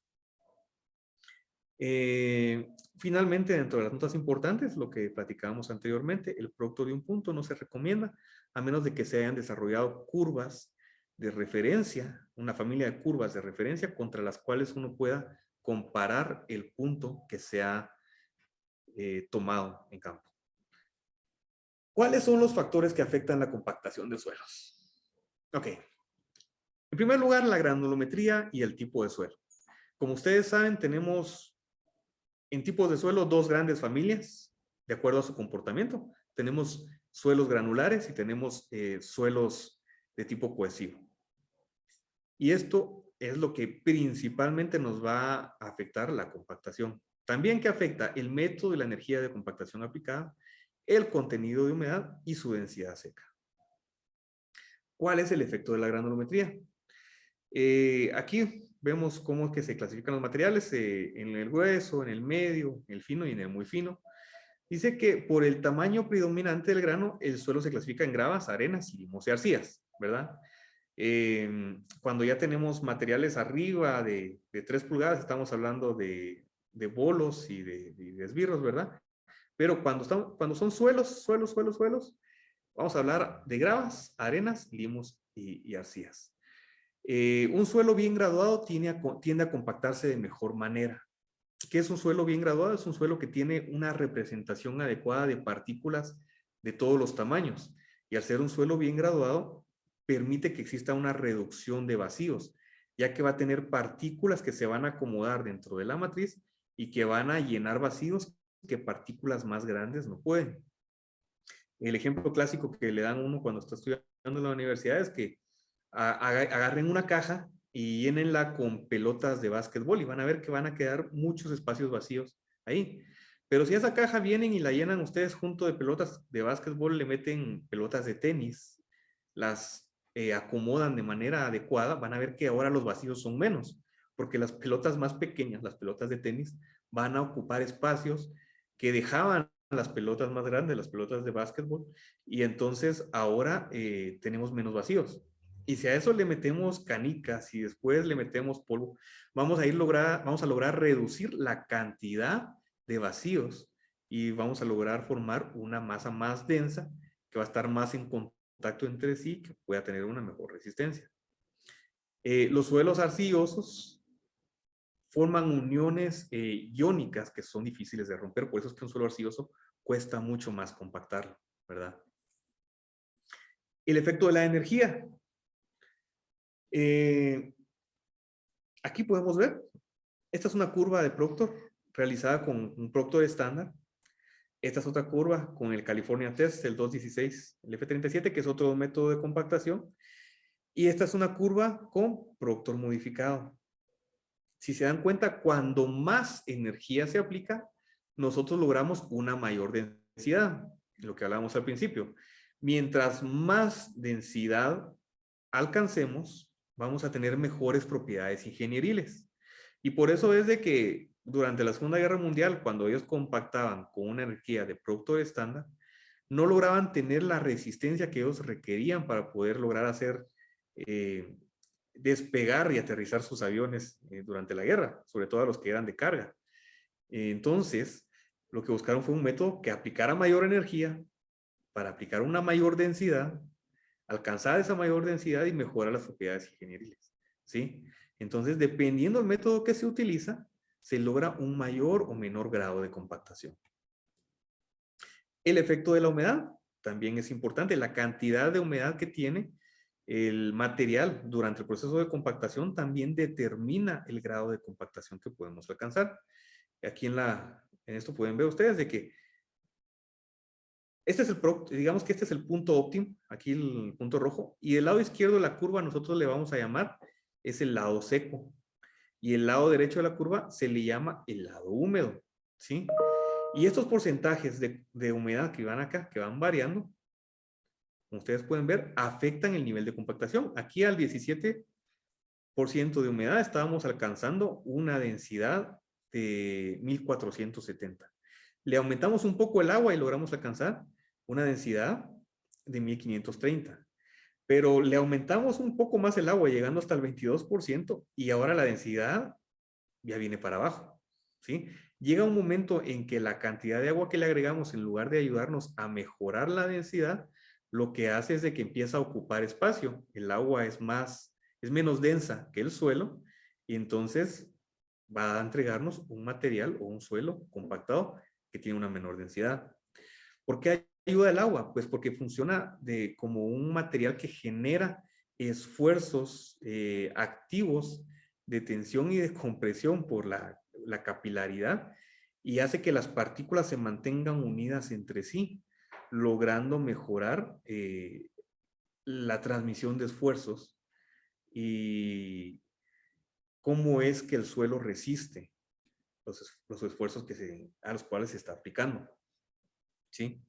Finalmente, dentro de las notas importantes, lo que platicábamos anteriormente, el producto de un punto no se recomienda a menos de que se hayan desarrollado curvas de referencia, una familia de curvas de referencia contra las cuales uno pueda comparar el punto que se ha tomado en campo. ¿Cuáles son los factores que afectan la compactación de suelos? Ok. En primer lugar, la granulometría y el tipo de suelo. Como ustedes saben, tenemos en tipos de suelo dos grandes familias, de acuerdo a su comportamiento. Tenemos suelos granulares y tenemos suelos de tipo cohesivo. Y esto es lo que principalmente nos va a afectar la compactación. También que afecta el método y la energía de compactación aplicada, el contenido de humedad y su densidad seca. ¿Cuál es el efecto de la granulometría? Aquí vemos cómo es que se clasifican los materiales en el grueso, en el medio, en el fino y en el muy fino. Dice que por el tamaño predominante del grano, el suelo se clasifica en gravas, arenas, limos y arcillas, ¿verdad? Cuando ya tenemos materiales arriba de 3 pulgadas, estamos hablando de bolos y de esbirros, ¿verdad? Pero cuando son suelos, vamos a hablar de gravas, arenas, limos y arcillas. Un suelo bien graduado tiende a compactarse de mejor manera. ¿Qué es un suelo bien graduado? Es un suelo que tiene una representación adecuada de partículas de todos los tamaños. Y al ser un suelo bien graduado, permite que exista una reducción de vacíos, ya que va a tener partículas que se van a acomodar dentro de la matriz y que van a llenar vacíos que partículas más grandes no pueden. El ejemplo clásico que le dan a uno cuando está estudiando en la universidad es que agarren una caja y llénenla con pelotas de básquetbol y van a ver que van a quedar muchos espacios vacíos ahí. Pero si a esa caja vienen y la llenan ustedes junto de pelotas de básquetbol, le meten pelotas de tenis, las acomodan de manera adecuada, van a ver que ahora los vacíos son menos, porque las pelotas más pequeñas, las pelotas de tenis, van a ocupar espacios que dejaban las pelotas más grandes, las pelotas de básquetbol, y entonces ahora tenemos menos vacíos. Y si a eso le metemos canicas y después le metemos polvo, vamos a lograr reducir la cantidad de vacíos y vamos a lograr formar una masa más densa que va a estar más en contacto entre sí, que pueda tener una mejor resistencia. Los suelos arcillosos forman uniones iónicas que son difíciles de romper, por eso es que un suelo arcilloso cuesta mucho más compactarlo, ¿verdad? El efecto de la energía. Aquí podemos ver, esta es una curva de Proctor realizada con un Proctor estándar. Esta es otra curva con el California Test, el 216, el F37, que es otro método de compactación. Y esta es una curva con Proctor modificado. Si se dan cuenta, cuando más energía se aplica, nosotros logramos una mayor densidad, lo que hablábamos al principio. Mientras más densidad alcancemos, vamos a tener mejores propiedades ingenieriles. Y por eso es de que durante la Segunda Guerra Mundial, cuando ellos compactaban con una energía de producto estándar, no lograban tener la resistencia que ellos requerían para poder lograr hacer despegar y aterrizar sus aviones durante la guerra, sobre todo a los que eran de carga. Entonces, lo que buscaron fue un método que aplicara mayor energía para aplicar una mayor densidad, alcanzar esa mayor densidad y mejorar las propiedades ingenieriles, ¿sí? Entonces, dependiendo del método que se utiliza, se logra un mayor o menor grado de compactación. El efecto de la humedad también es importante. La cantidad de humedad que tiene el material durante el proceso de compactación también determina el grado de compactación que podemos alcanzar. Aquí en esto pueden ver ustedes de que digamos que este es el punto óptimo, aquí el punto rojo, y el lado izquierdo de la curva nosotros le vamos a llamar, es el lado seco, y el lado derecho de la curva se le llama el lado húmedo, ¿sí? Y estos porcentajes de humedad que van acá, que van variando, como ustedes pueden ver, afectan el nivel de compactación. Aquí al 17% de humedad estábamos alcanzando una densidad de 1470. Le aumentamos un poco el agua y logramos alcanzar una densidad de 1530. Pero le aumentamos un poco más el agua, llegando hasta el 22%, y ahora la densidad ya viene para abajo, ¿sí? Llega un momento en que la cantidad de agua que le agregamos, en lugar de ayudarnos a mejorar la densidad, lo que hace es de que empieza a ocupar espacio. El agua es menos densa que el suelo y entonces va a entregarnos un material o un suelo compactado que tiene una menor densidad. ¿Por qué ayuda el agua? Pues porque funciona como un material que genera esfuerzos activos de tensión y de compresión por la capilaridad y hace que las partículas se mantengan unidas entre sí, logrando mejorar la transmisión de esfuerzos y cómo es que el suelo resiste los esfuerzos a los cuales se está aplicando. ¿Sí?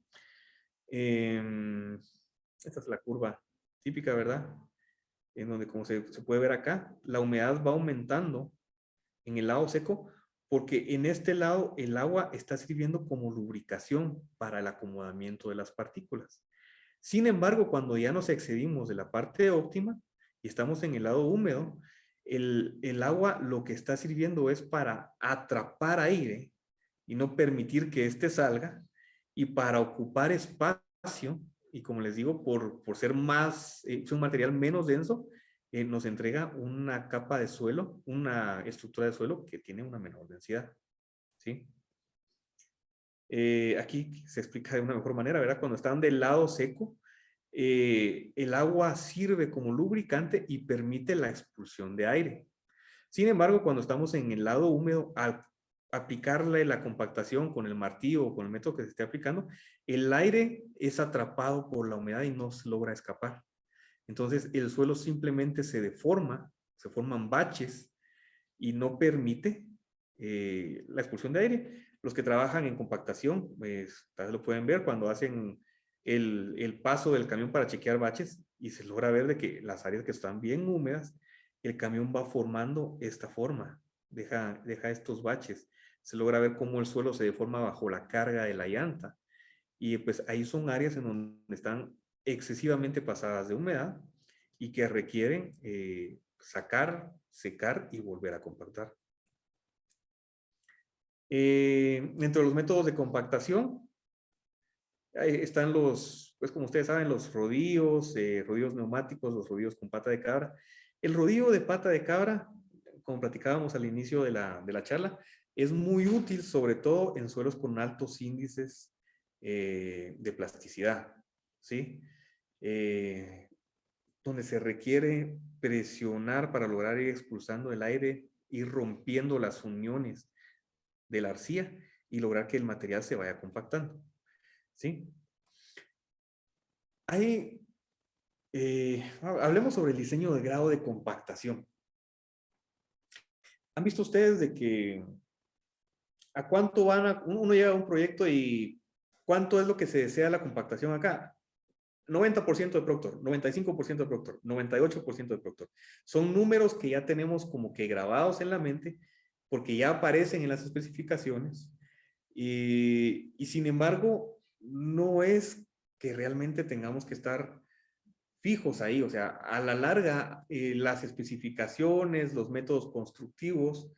Esta es la curva típica, ¿verdad? En donde, como se puede ver acá, la humedad va aumentando en el lado seco porque en este lado el agua está sirviendo como lubricación para el acomodamiento de las partículas. Sin embargo, cuando ya nos excedimos de la parte óptima y estamos en el lado húmedo, el agua lo que está sirviendo es para atrapar aire y no permitir que éste salga y para ocupar espacio y como les digo, por ser es un material menos denso, nos entrega una capa de suelo, una estructura de suelo que tiene una menor densidad. ¿Sí? Aquí se explica de una mejor manera, ¿verdad? Cuando están del lado seco, el agua sirve como lubricante y permite la expulsión de aire. Sin embargo, cuando estamos en el lado húmedo, al aplicarle la compactación con el martillo o con el método que se esté aplicando, el aire es atrapado por la humedad y no se logra escapar. Entonces, el suelo simplemente se deforma, se forman baches y no permite la expulsión de aire. Los que trabajan en compactación, pues, tal vez lo pueden ver cuando hacen el paso del camión para chequear baches y se logra ver de que las áreas que están bien húmedas, el camión va formando esta forma, deja estos baches. Se logra ver cómo el suelo se deforma bajo la carga de la llanta. Y pues ahí son áreas en donde están excesivamente pasadas de humedad y que requieren sacar, secar y volver a compactar. Entre los métodos de compactación están pues como ustedes saben, los rodillos, rodillos neumáticos, los rodillos con pata de cabra. El rodillo de pata de cabra, como platicábamos al inicio de la charla, es muy útil sobre todo en suelos con altos índices de plasticidad, ¿sí? Donde se requiere presionar para lograr ir expulsando el aire, ir rompiendo las uniones de la arcilla y lograr que el material se vaya compactando, ¿sí? Hablemos sobre el diseño de grado de compactación. ¿Han visto ustedes de que a cuánto uno llega a un proyecto y cuánto es lo que se desea la compactación acá? 90% de Proctor, 95% de Proctor, 98% de Proctor. Son números que ya tenemos como que grabados en la mente porque ya aparecen en las especificaciones y sin embargo no es que realmente tengamos que estar fijos ahí, o sea, a la larga las especificaciones, los métodos constructivos,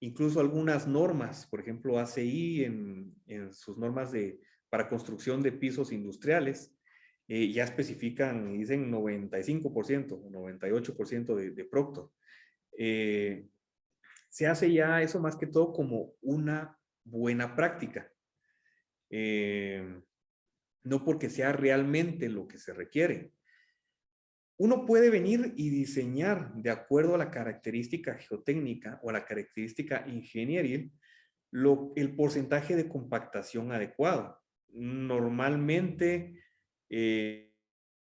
incluso algunas normas, por ejemplo ACI en sus normas para construcción de pisos industriales, ya especifican y dicen 95% o 98% de Proctor. Se hace ya eso más que todo como una buena práctica. No porque sea realmente lo que se requiere. Uno puede venir y diseñar de acuerdo a la característica geotécnica o a la característica ingenieril el porcentaje de compactación adecuado. Normalmente,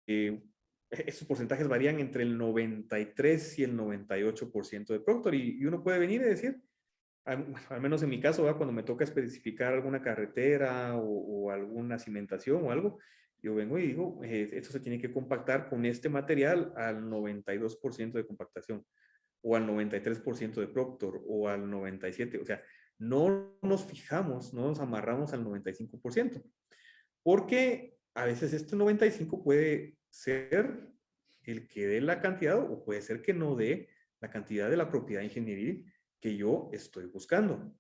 esos porcentajes varían entre el 93 y el 98% de Proctor y uno puede venir y decir, al menos en mi caso, ¿verdad? Cuando me toca especificar alguna carretera o alguna cimentación o algo, yo vengo y digo, esto se tiene que compactar con este material al 92% de compactación o al 93% de Proctor o al 97%. O sea, no nos fijamos, no nos amarramos al 95%, porque a veces este 95% puede ser el que dé la cantidad o puede ser que no dé la cantidad de la propiedad ingenieril que yo estoy buscando.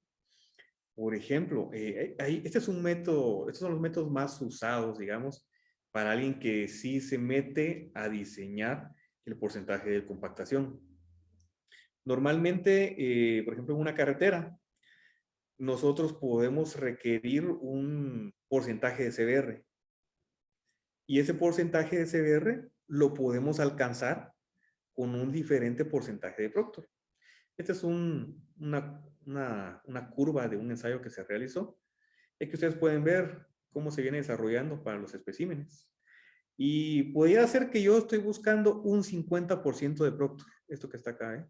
Por ejemplo, este es un método, estos son los métodos más usados, digamos, para alguien que sí se mete a diseñar el porcentaje de compactación. Normalmente, por ejemplo, en una carretera, nosotros podemos requerir un porcentaje de CBR. Y ese porcentaje de CBR lo podemos alcanzar con un diferente porcentaje de Proctor. Esta es una curva de un ensayo que se realizó y que ustedes pueden ver cómo se viene desarrollando para los especímenes. Y podría ser que yo estoy buscando un 50% de Proctor, esto que está acá,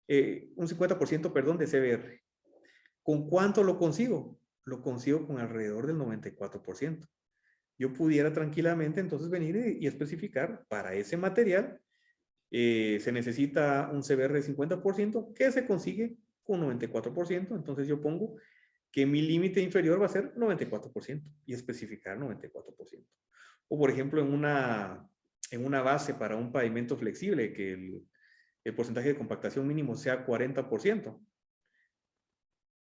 un 50%, perdón, de CBR. ¿Con cuánto lo consigo? Lo consigo con alrededor del 94%. Yo pudiera tranquilamente entonces venir y especificar para ese material se necesita un CBR de 50% que se consigue con 94%. Entonces yo pongo que mi límite inferior va a ser 94% y especificar 94%. O por ejemplo en una base para un pavimento flexible que el porcentaje de compactación mínimo sea 40%.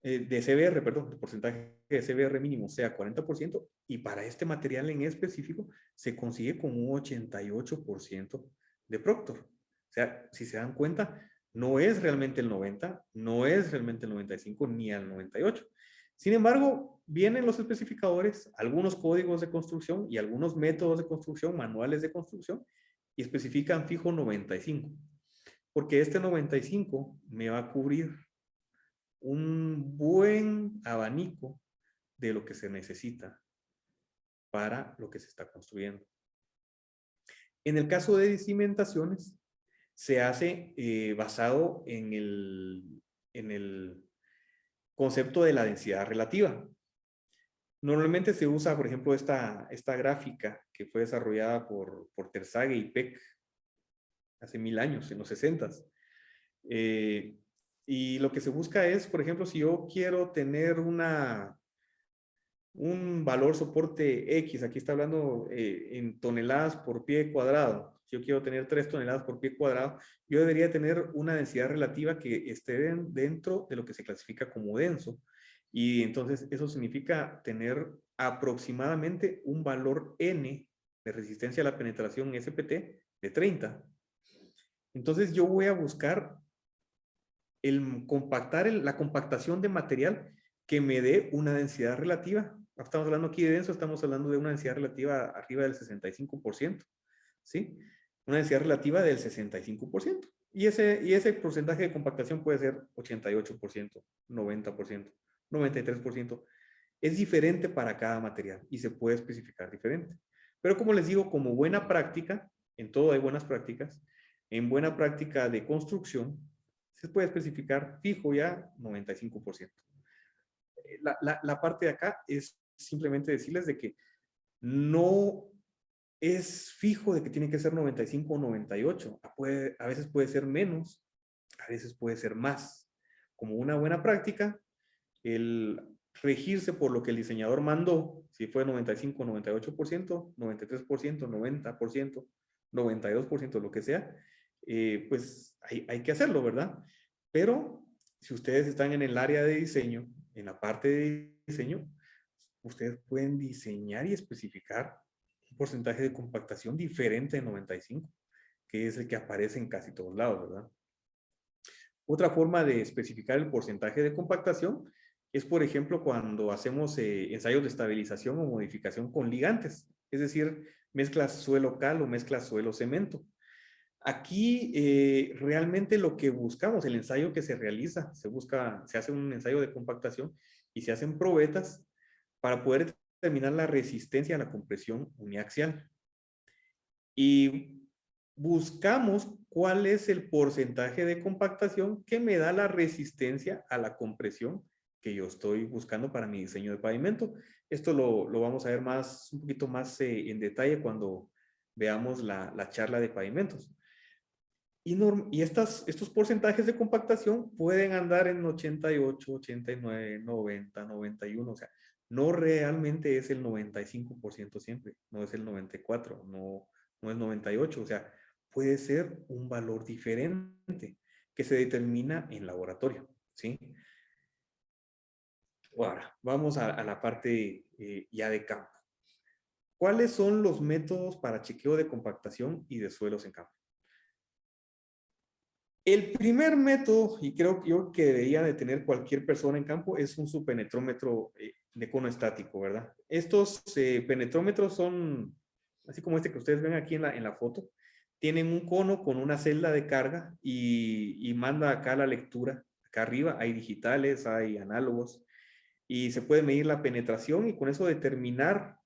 De CBR, perdón, el porcentaje de CBR mínimo sea 40% y para este material en específico se consigue con un 88% de Proctor. O sea, si se dan cuenta, no es realmente el 90, no es realmente el 95 ni el 98. Sin embargo, vienen los especificadores, algunos códigos de construcción y algunos métodos de construcción, manuales de construcción, y especifican fijo 95. Porque este 95 me va a cubrir un buen abanico de lo que se necesita para lo que se está construyendo. En el caso de cimentaciones, se hace basado en el concepto de la densidad relativa. Normalmente se usa, por ejemplo, esta gráfica que fue desarrollada por Terzaghi y Peck hace 1000 años, en los 60s. Y lo que se busca es, por ejemplo, si yo quiero tener un valor soporte X, aquí está hablando en toneladas por pie cuadrado. Si yo quiero tener 3 toneladas por pie cuadrado, yo debería tener una densidad relativa que esté dentro de lo que se clasifica como denso. Y entonces eso significa tener aproximadamente un valor N de resistencia a la penetración SPT de 30. Entonces yo voy a buscar la compactación de material que me dé una densidad relativa. Estamos hablando aquí de denso, estamos hablando de una densidad relativa arriba del 65%, ¿sí? Una densidad relativa del 65%. Y ese porcentaje de compactación puede ser 88%, 90%, 93%. Es diferente para cada material y se puede especificar diferente. Pero como les digo, como buena práctica, en todo hay buenas prácticas, en buena práctica de construcción, se puede especificar fijo ya 95%. La parte de acá es simplemente decirles de que no es fijo de que tiene que ser 95 o 98. A veces puede ser menos, a veces puede ser más. Como una buena práctica, el regirse por lo que el diseñador mandó, si fue 95, 98%, 93%, 90%, 92%, lo que sea, pues hay que hacerlo, ¿verdad? Pero si ustedes están en el área de diseño, en la parte de diseño, ustedes pueden diseñar y especificar un porcentaje de compactación diferente de 95, que es el que aparece en casi todos lados, ¿verdad? Otra forma de especificar el porcentaje de compactación es, por ejemplo, cuando hacemos ensayos de estabilización o modificación con ligantes, es decir, mezclas suelo-cal o mezclas suelo-cemento. Aquí realmente lo que buscamos, el ensayo que se realiza, se hace un ensayo de compactación y se hacen probetas para poder determinar la resistencia a la compresión uniaxial. Y buscamos cuál es el porcentaje de compactación que me da la resistencia a la compresión que yo estoy buscando para mi diseño de pavimento. Esto lo vamos a ver un poquito más en detalle cuando veamos la charla de pavimentos. Y estos porcentajes de compactación pueden andar en 88, 89, 90, 91. O sea, no realmente es el 95% siempre, no es el 94, no es 98. O sea, puede ser un valor diferente que se determina en laboratorio, ¿sí? Ahora, vamos a la parte ya de campo. ¿Cuáles son los métodos para chequeo de compactación y de suelos en campo? El primer método, y creo que yo que debería de tener cualquier persona en campo, es un subpenetrómetro de cono estático, ¿verdad? Estos penetrómetros son, así como este que ustedes ven aquí en la foto, tienen un cono con una celda de carga y manda acá la lectura. Acá arriba hay digitales, hay análogos, y se puede medir la penetración y con eso determinar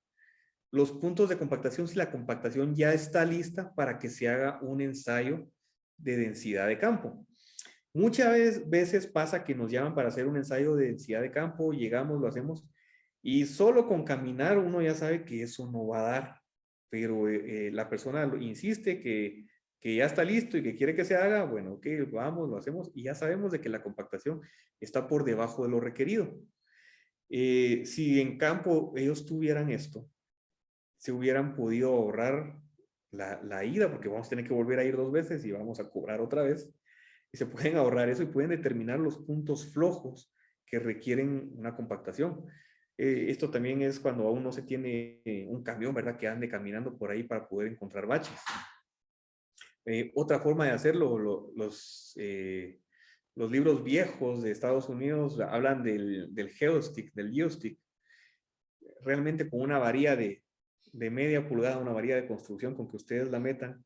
los puntos de compactación si la compactación ya está lista para que se haga un ensayo de densidad de campo. Muchas veces pasa que nos llaman para hacer un ensayo de densidad de campo, llegamos, lo hacemos, y solo con caminar uno ya sabe que eso no va a dar, pero la persona insiste que ya está listo y que quiere que se haga, bueno, ok, vamos, lo hacemos, y ya sabemos de que la compactación está por debajo de lo requerido. Si en campo ellos tuvieran esto, se hubieran podido ahorrar la ida, porque vamos a tener que volver a ir 2 veces y vamos a cobrar otra vez. Y se pueden ahorrar eso y pueden determinar los puntos flojos que requieren una compactación. Esto también es cuando aún no se tiene un camión, ¿verdad? Que ande caminando por ahí para poder encontrar baches. Otra forma de hacerlo, los libros viejos de Estados Unidos hablan del geostick, del geostick, realmente con una varilla de media pulgada, una varilla de construcción con que ustedes la metan,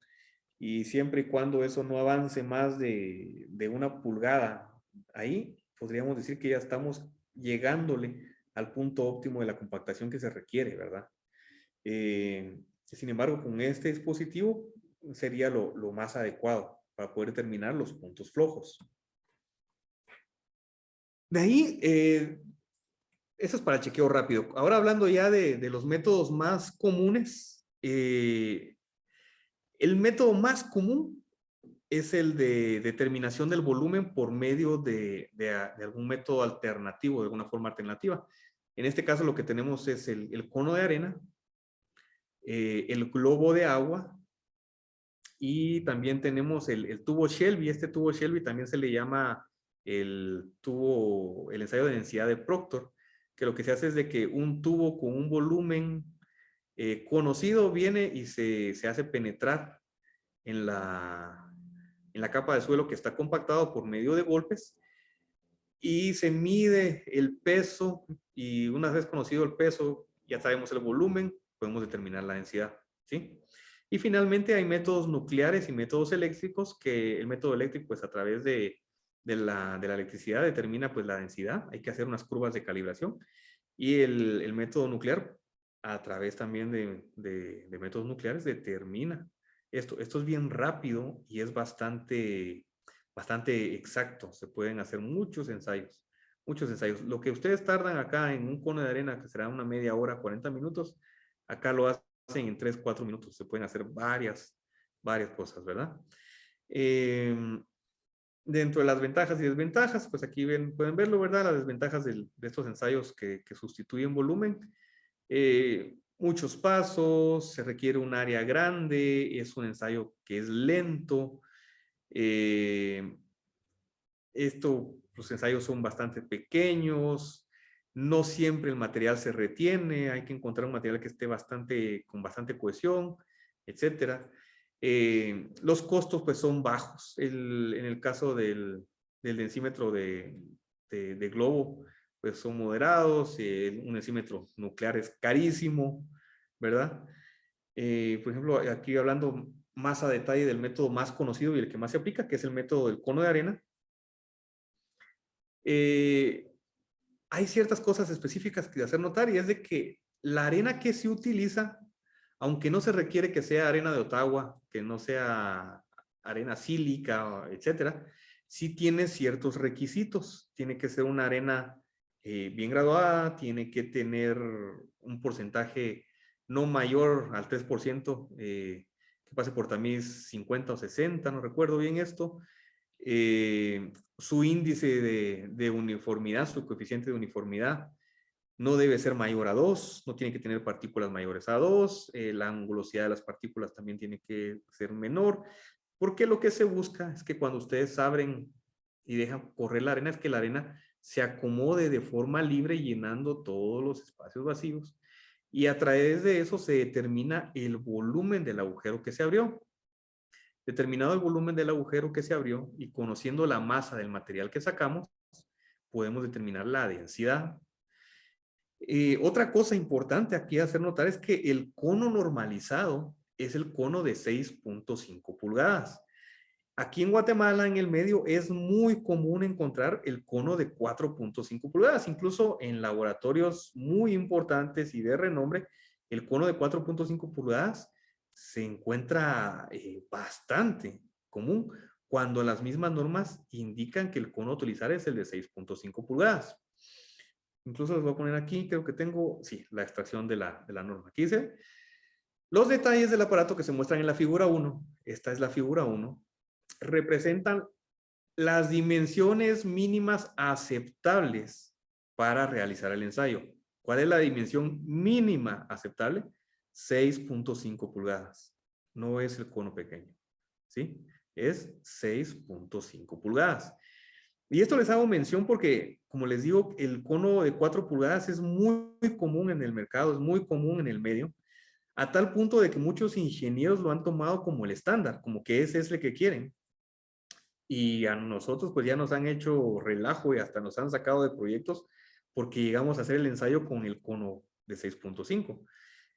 y siempre y cuando eso no avance más de 1 pulgada, ahí podríamos decir que ya estamos llegándole al punto óptimo de la compactación que se requiere, ¿verdad? Sin embargo, con este dispositivo sería lo más adecuado para poder determinar los puntos flojos. De ahí, eso es para chequeo rápido. Ahora hablando ya de los métodos más comunes, el método más común es el de determinación del volumen por medio de algún método alternativo, de alguna forma alternativa. En este caso lo que tenemos es el cono de arena, el globo de agua, y también tenemos el tubo Shelby. Este tubo Shelby también se le llama el ensayo de densidad de Proctor, que lo que se hace es de que un tubo con un volumen conocido viene y se hace penetrar en la capa de suelo que está compactado por medio de golpes, y se mide el peso, y una vez conocido el peso, ya sabemos el volumen, podemos determinar la densidad, ¿sí? Y finalmente hay métodos nucleares y métodos eléctricos, que el método eléctrico, pues a través de la electricidad determina pues la densidad, hay que hacer unas curvas de calibración, y el método nuclear, a través también de métodos nucleares, determina esto. Esto es bien rápido y es bastante exacto. Se pueden hacer muchos ensayos, muchos ensayos. Lo que ustedes tardan acá en un cono de arena, que será una media hora, 40 minutos, acá lo hacen en 3, 4 minutos. Se pueden hacer varias cosas, ¿verdad? Dentro de las ventajas y desventajas, pues aquí pueden verlo, ¿verdad? Las desventajas de estos ensayos que sustituyen volumen. Muchos pasos, se requiere un área grande, es un ensayo que es lento. Los ensayos son bastante pequeños, no siempre el material se retiene, hay que encontrar un material que esté con bastante cohesión, etcétera. Los costos pues son bajos. En el caso del densímetro de globo, pues son moderados. Un densímetro nuclear es carísimo, ¿verdad? Por ejemplo, aquí hablando más a detalle del método más conocido y el que más se aplica, que es el método del cono de arena. Hay ciertas cosas específicas que hacer notar, y es de que la arena que se utiliza, aunque no se requiere que sea arena de Ottawa, que no sea arena sílica, etcétera, sí tiene ciertos requisitos. Tiene que ser una arena bien graduada, tiene que tener un porcentaje no mayor al 3%, que pase por tamiz 50 o 60, no recuerdo bien esto. Su índice de uniformidad, su coeficiente de uniformidad, no debe ser mayor a 2, no tiene que tener partículas mayores a 2, la angulosidad de las partículas también tiene que ser menor, porque lo que se busca es que cuando ustedes abren y dejan correr la arena, es que la arena se acomode de forma libre llenando todos los espacios vacíos. Y a través de eso se determina el volumen del agujero que se abrió. Determinado el volumen del agujero que se abrió y conociendo la masa del material que sacamos, podemos determinar la densidad. Otra cosa importante aquí a hacer notar es que el cono normalizado es el cono de 6.5 pulgadas. Aquí en Guatemala, en el medio, es muy común encontrar el cono de 4.5 pulgadas. Incluso en laboratorios muy importantes y de renombre, el cono de 4.5 pulgadas se encuentra bastante común cuando las mismas normas indican que el cono a utilizar es el de 6.5 pulgadas. Incluso les voy a poner aquí, creo que tengo, sí, la extracción de la norma. Aquí dice, los detalles del aparato que se muestran en la figura 1, esta es la figura 1, representan las dimensiones mínimas aceptables para realizar el ensayo. ¿Cuál es la dimensión mínima aceptable? 6.5 pulgadas. No es el cono pequeño, ¿sí? Es 6.5 pulgadas. Y esto les hago mención porque, como les digo, el cono de 4 pulgadas es muy común en el mercado, es muy común en el medio, a tal punto de que muchos ingenieros lo han tomado como el estándar, como que ese es el que quieren. Y a nosotros pues ya nos han hecho relajo y hasta nos han sacado de proyectos porque llegamos a hacer el ensayo con el cono de 6.5.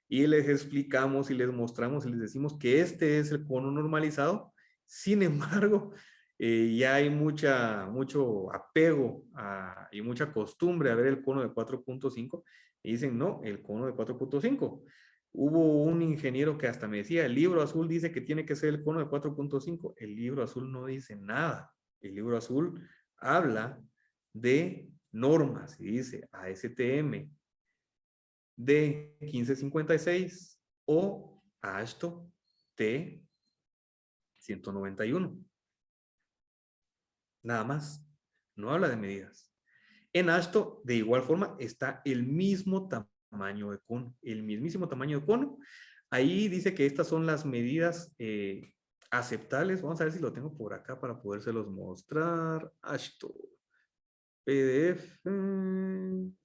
Y les explicamos y les mostramos y les decimos que este es el cono normalizado. Sin embargo, ya hay mucho apego y mucha costumbre a ver el cono de 4.5 y dicen, no, el cono de 4.5. Hubo un ingeniero que hasta me decía, el libro azul dice que tiene que ser el cono de 4.5. El libro azul no dice nada. El libro azul habla de normas y dice ASTM de 1556 o AASHTO T 191. Nada más. No habla de medidas. En AASHTO, de igual forma, está el mismo tamaño de cono. El mismísimo tamaño de cono. Ahí dice que estas son las medidas aceptables. Vamos a ver si lo tengo por acá para podérselos mostrar. AASHTO. PDF.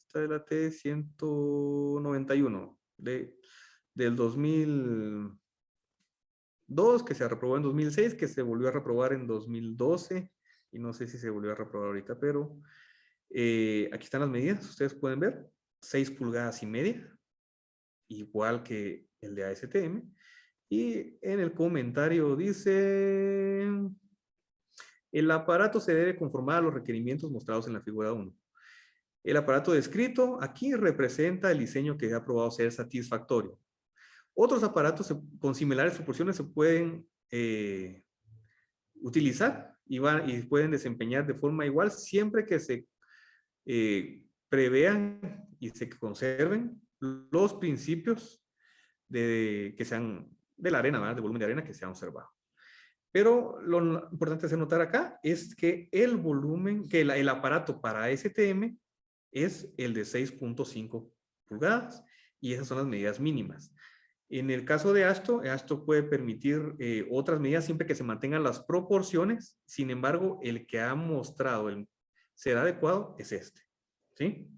Esta es la T191 del 2002, que se reprobó en 2006, que se volvió a reprobar en 2012 y no sé si se volvió a reprobar ahorita, pero aquí están las medidas, ustedes pueden ver, 6 pulgadas y media, igual que el de ASTM, y en el comentario dice, el aparato se debe conformar a los requerimientos mostrados en la figura 1. El aparato descrito aquí representa el diseño que ha probado ser satisfactorio. Otros aparatos con similares proporciones se pueden utilizar y pueden desempeñar de forma igual siempre que se prevean y se conserven los principios que sean de la arena, ¿verdad? De volumen de arena que se ha observado. Pero lo importante de notar acá es que el volumen, que el aparato para STM es el de 6.5 pulgadas y esas son las medidas mínimas. En el caso de AASHTO puede permitir otras medidas siempre que se mantengan las proporciones. Sin embargo, el que ha mostrado ser adecuado es este. ¿Sí?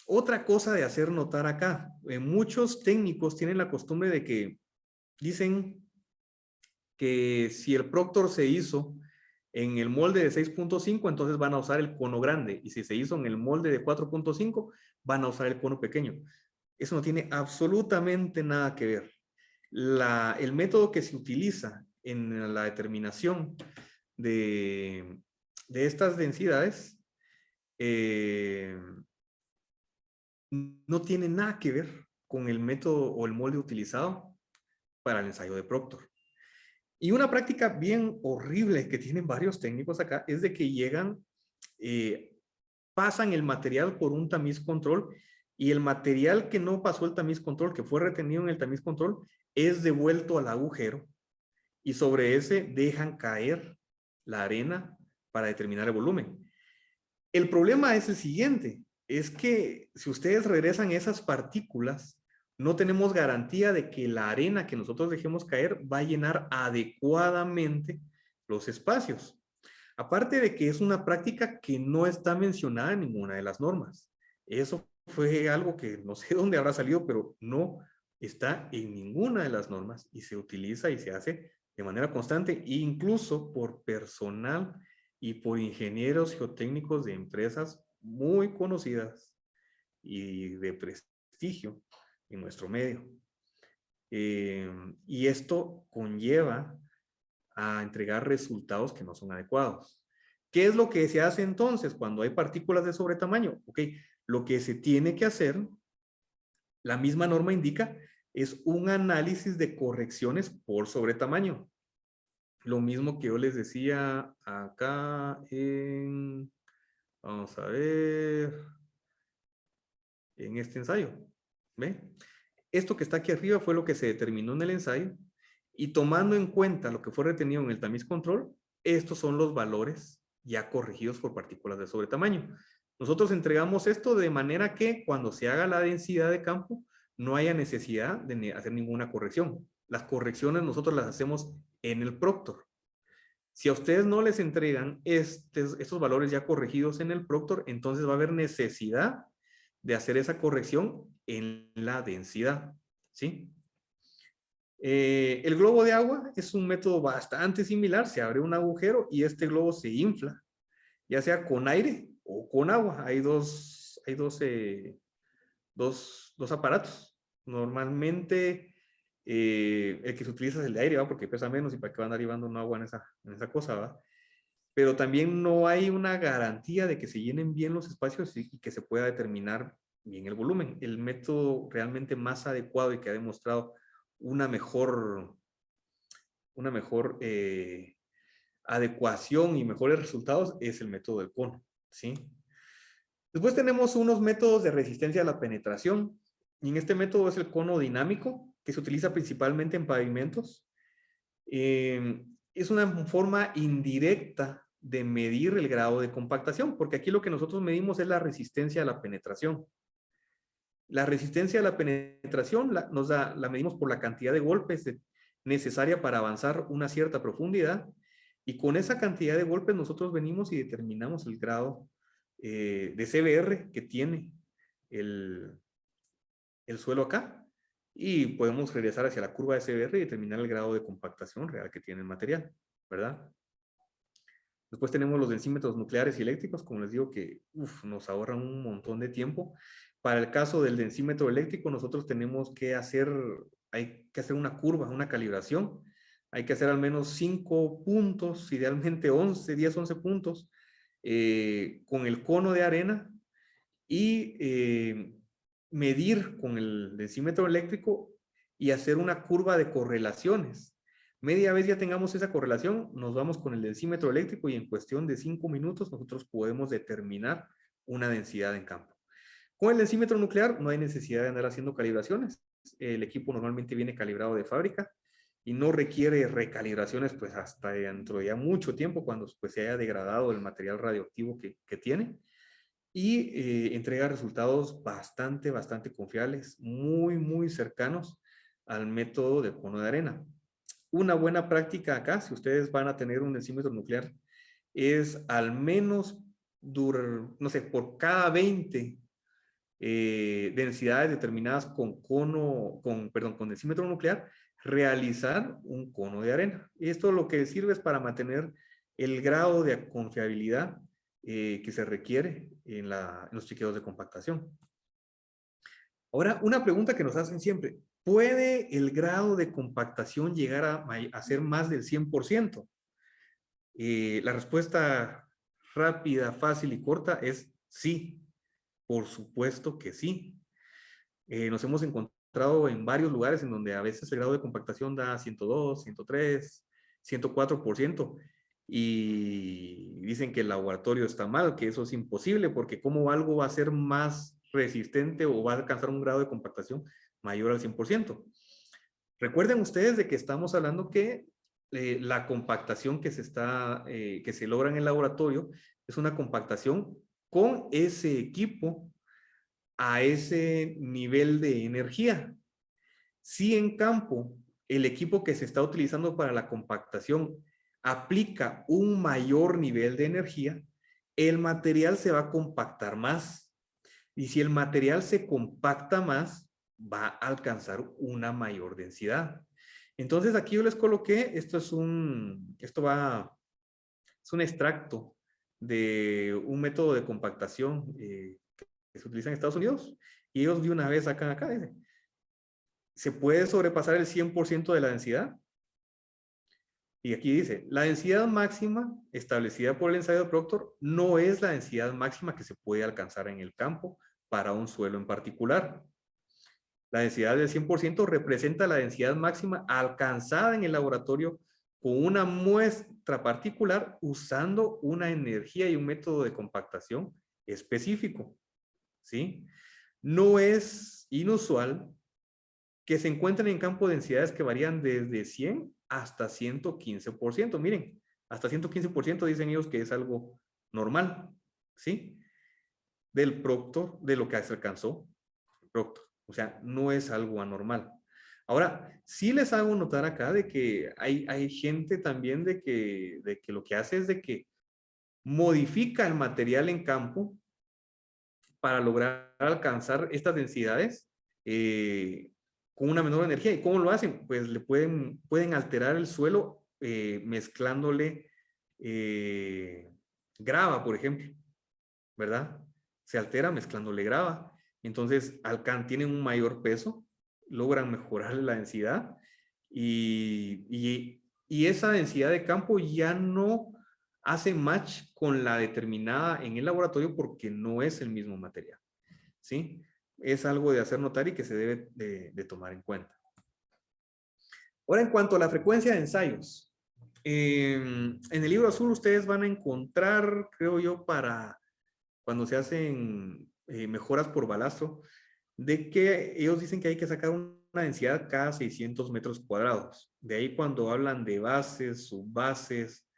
Otra cosa de hacer notar acá. Muchos técnicos tienen la costumbre de que dicen que si el Proctor se hizo en el molde de 6.5, entonces van a usar el cono grande. Y si se hizo en el molde de 4.5, van a usar el cono pequeño. Eso no tiene absolutamente nada que ver. El método que se utiliza en la determinación de estas densidades no tiene nada que ver con el método o el molde utilizado para el ensayo de Proctor. Y una práctica bien horrible que tienen varios técnicos acá es de que llegan, pasan el material por un tamiz control y el material que no pasó el tamiz control, que fue retenido en el tamiz control, es devuelto al agujero y sobre ese dejan caer la arena para determinar el volumen. El problema es el siguiente, es que si ustedes regresan esas partículas, no tenemos garantía de que la arena que nosotros dejemos caer va a llenar adecuadamente los espacios. Aparte de que es una práctica que no está mencionada en ninguna de las normas. Eso fue algo que no sé dónde habrá salido, pero no está en ninguna de las normas y se utiliza y se hace de manera constante, incluso por personal y por ingenieros geotécnicos de empresas muy conocidas y de prestigio en nuestro medio. Y esto conlleva a entregar resultados que no son adecuados. ¿Qué es lo que se hace entonces cuando hay partículas de sobretamaño? Ok, lo que se tiene que hacer, la misma norma indica, es un análisis de correcciones por sobretamaño. Lo mismo que yo les decía acá en, vamos a ver, en este ensayo. ¿Ve? Esto que está aquí arriba fue lo que se determinó en el ensayo y tomando en cuenta lo que fue retenido en el tamiz control, estos son los valores ya corregidos por partículas de sobretamaño. Nosotros entregamos esto de manera que cuando se haga la densidad de campo no haya necesidad de hacer ninguna corrección. Las correcciones nosotros las hacemos en el Proctor. Si a ustedes no les entregan estos valores ya corregidos en el Proctor, entonces va a haber necesidad de hacer esa corrección en la densidad, ¿sí? El globo de agua es un método bastante similar. Se abre un agujero y este globo se infla, ya sea con aire o con agua. Hay dos aparatos. Normalmente el que se utiliza es el de aire, ¿va? Porque pesa menos y para qué van a andar llevando un agua en esa cosa, ¿va? Pero también no hay una garantía de que se llenen bien los espacios y que se pueda determinar bien el volumen. El método realmente más adecuado y que ha demostrado una mejor adecuación y mejores resultados es el método del cono, ¿sí? Después tenemos unos métodos de resistencia a la penetración. Y en este método es el cono dinámico, que se utiliza principalmente en pavimentos. Es una forma indirecta de medir el grado de compactación, porque aquí lo que nosotros medimos es la resistencia a la penetración. La resistencia a la penetración la medimos por la cantidad de golpes necesaria para avanzar una cierta profundidad, y con esa cantidad de golpes nosotros venimos y determinamos el grado de CBR que tiene el suelo acá, y podemos regresar hacia la curva de CBR y determinar el grado de compactación real que tiene el material, ¿verdad? Después tenemos los densímetros nucleares y eléctricos, como les digo, que nos ahorran un montón de tiempo. Para el caso del densímetro eléctrico, nosotros tenemos que hay que hacer una curva, una calibración. Hay que hacer al menos 5 puntos, idealmente 10, 11 puntos, con el cono de arena y medir con el densímetro eléctrico y hacer una curva de correlaciones. Media vez ya tengamos esa correlación, nos vamos con el densímetro eléctrico y en cuestión de 5 minutos nosotros podemos determinar una densidad en campo. Con el densímetro nuclear no hay necesidad de andar haciendo calibraciones. El equipo normalmente viene calibrado de fábrica y no requiere recalibraciones pues hasta dentro de ya mucho tiempo cuando pues, se haya degradado el material radioactivo que tiene. Y entrega resultados bastante confiables, muy cercanos al método del cono de arena. Una buena práctica acá, si ustedes van a tener un densímetro nuclear, es al menos, no sé, por cada 20 densidades determinadas con densímetro nuclear, realizar un cono de arena. Esto lo que sirve es para mantener el grado de confiabilidad que se requiere en los chequeos de compactación. Ahora, una pregunta que nos hacen siempre: ¿puede el grado de compactación llegar a ser más del 100%? La respuesta rápida, fácil y corta es sí. Por supuesto que sí. Nos hemos encontrado en varios lugares en donde a veces el grado de compactación da 102, 103, 104%. Y dicen que el laboratorio está mal, que eso es imposible, porque cómo algo va a ser más resistente o va a alcanzar un grado de compactación mayor al 100%. Recuerden ustedes de que estamos hablando que la compactación que se logra en el laboratorio es una compactación con ese equipo a ese nivel de energía. Si en campo el equipo que se está utilizando para la compactación aplica un mayor nivel de energía, el material se va a compactar más. Y si el material se compacta más, va a alcanzar una mayor densidad. Entonces aquí yo les coloqué, es un extracto de un método de compactación que se utiliza en Estados Unidos. Y ellos de una vez sacan acá, dice, ¿se puede sobrepasar el 100% de la densidad? Y aquí dice, la densidad máxima establecida por el ensayo de Proctor no es la densidad máxima que se puede alcanzar en el campo para un suelo en particular. La densidad del 100% representa la densidad máxima alcanzada en el laboratorio con una muestra particular usando una energía y un método de compactación específico. ¿Sí? No es inusual que se encuentren en campo densidades que varían desde 100 hasta 115%. Miren, hasta 115% dicen ellos que es algo normal, ¿sí? Del Proctor, de lo que se alcanzó Proctor. O sea, no es algo anormal. Ahora, sí les hago notar acá de que hay gente también de que lo que hace es de que modifica el material en campo para lograr alcanzar estas densidades con una menor energía. ¿Y cómo lo hacen? Pues le pueden alterar el suelo mezclándole grava, por ejemplo, ¿verdad? Se altera mezclándole grava. Entonces, tienen un mayor peso, logran mejorar la densidad y esa densidad de campo ya no hace match con la determinada en el laboratorio porque no es el mismo material. ¿Sí? Es algo de hacer notar y que se debe de tomar en cuenta. Ahora, en cuanto a la frecuencia de ensayos, en el libro azul ustedes van a encontrar, creo yo, para cuando se hacen mejoras por balastro, de que ellos dicen que hay que sacar una densidad cada 600 metros cuadrados. De ahí cuando hablan de bases, subbases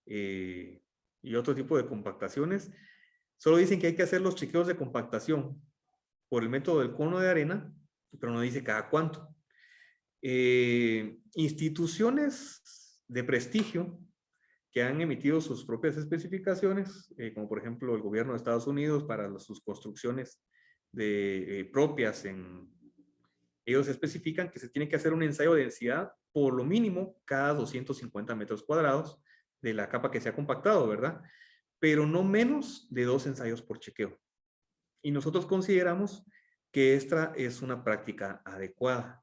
y otro tipo de compactaciones, solo dicen que hay que hacer los chequeos de compactación por el método del cono de arena, pero no dice cada cuánto. Instituciones de prestigio que han emitido sus propias especificaciones, como por ejemplo el gobierno de Estados Unidos para sus construcciones propias, ellos especifican que se tiene que hacer un ensayo de densidad por lo mínimo cada 250 metros cuadrados de la capa que se ha compactado, ¿verdad? Pero no menos de 2 ensayos por chequeo. Y nosotros consideramos que esta es una práctica adecuada.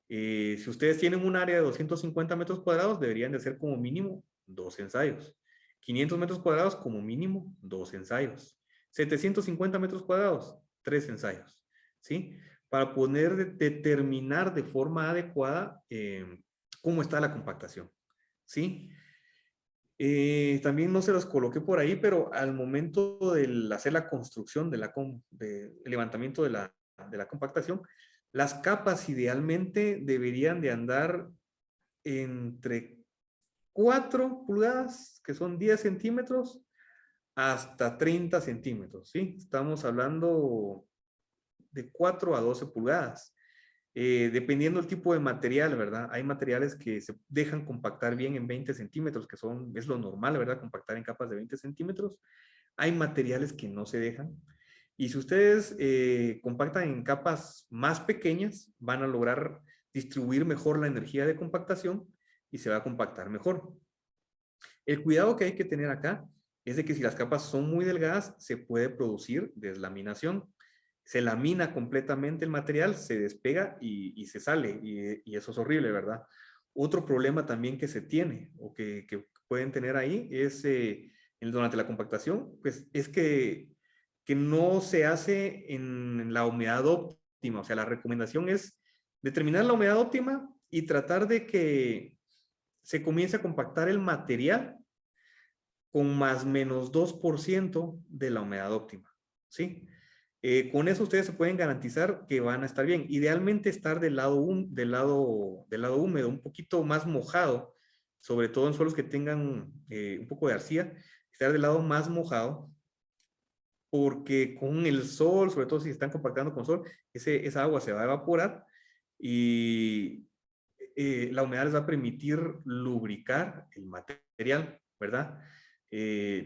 Si ustedes tienen un área de 250 metros cuadrados, deberían de hacer como mínimo 2 ensayos. 500 metros cuadrados, como mínimo 2 ensayos. 750 metros cuadrados, 3 ensayos. ¿Sí? Para poder determinar de forma adecuada cómo está la compactación. ¿Sí? También no se los coloqué por ahí, pero al momento de hacer la construcción del levantamiento de la compactación, las capas idealmente deberían de andar entre 4 pulgadas, que son 10 centímetros, hasta 30 centímetros, ¿sí? Estamos hablando de 4 a 12 pulgadas. Dependiendo del tipo de material, ¿verdad? Hay materiales que se dejan compactar bien en 20 centímetros, que es lo normal, ¿verdad? Compactar en capas de 20 centímetros. Hay materiales que no se dejan. Y si ustedes compactan en capas más pequeñas, van a lograr distribuir mejor la energía de compactación y se va a compactar mejor. El cuidado que hay que tener acá es de que si las capas son muy delgadas, se puede producir deslaminación. Se lamina completamente el material, se despega y se sale. Y eso es horrible, ¿verdad? Otro problema también que se tiene o que pueden tener ahí es durante la compactación, pues es que no se hace en la humedad óptima. O sea, la recomendación es determinar la humedad óptima y tratar de que se comience a compactar el material con más menos 2% de la humedad óptima. ¿Sí? Con eso ustedes se pueden garantizar que van a estar bien. Idealmente estar del lado húmedo, un poquito más mojado, sobre todo en suelos que tengan un poco de arcilla, estar del lado más mojado, porque con el sol, sobre todo si están compactando con sol, esa agua se va a evaporar y la humedad les va a permitir lubricar el material, ¿verdad?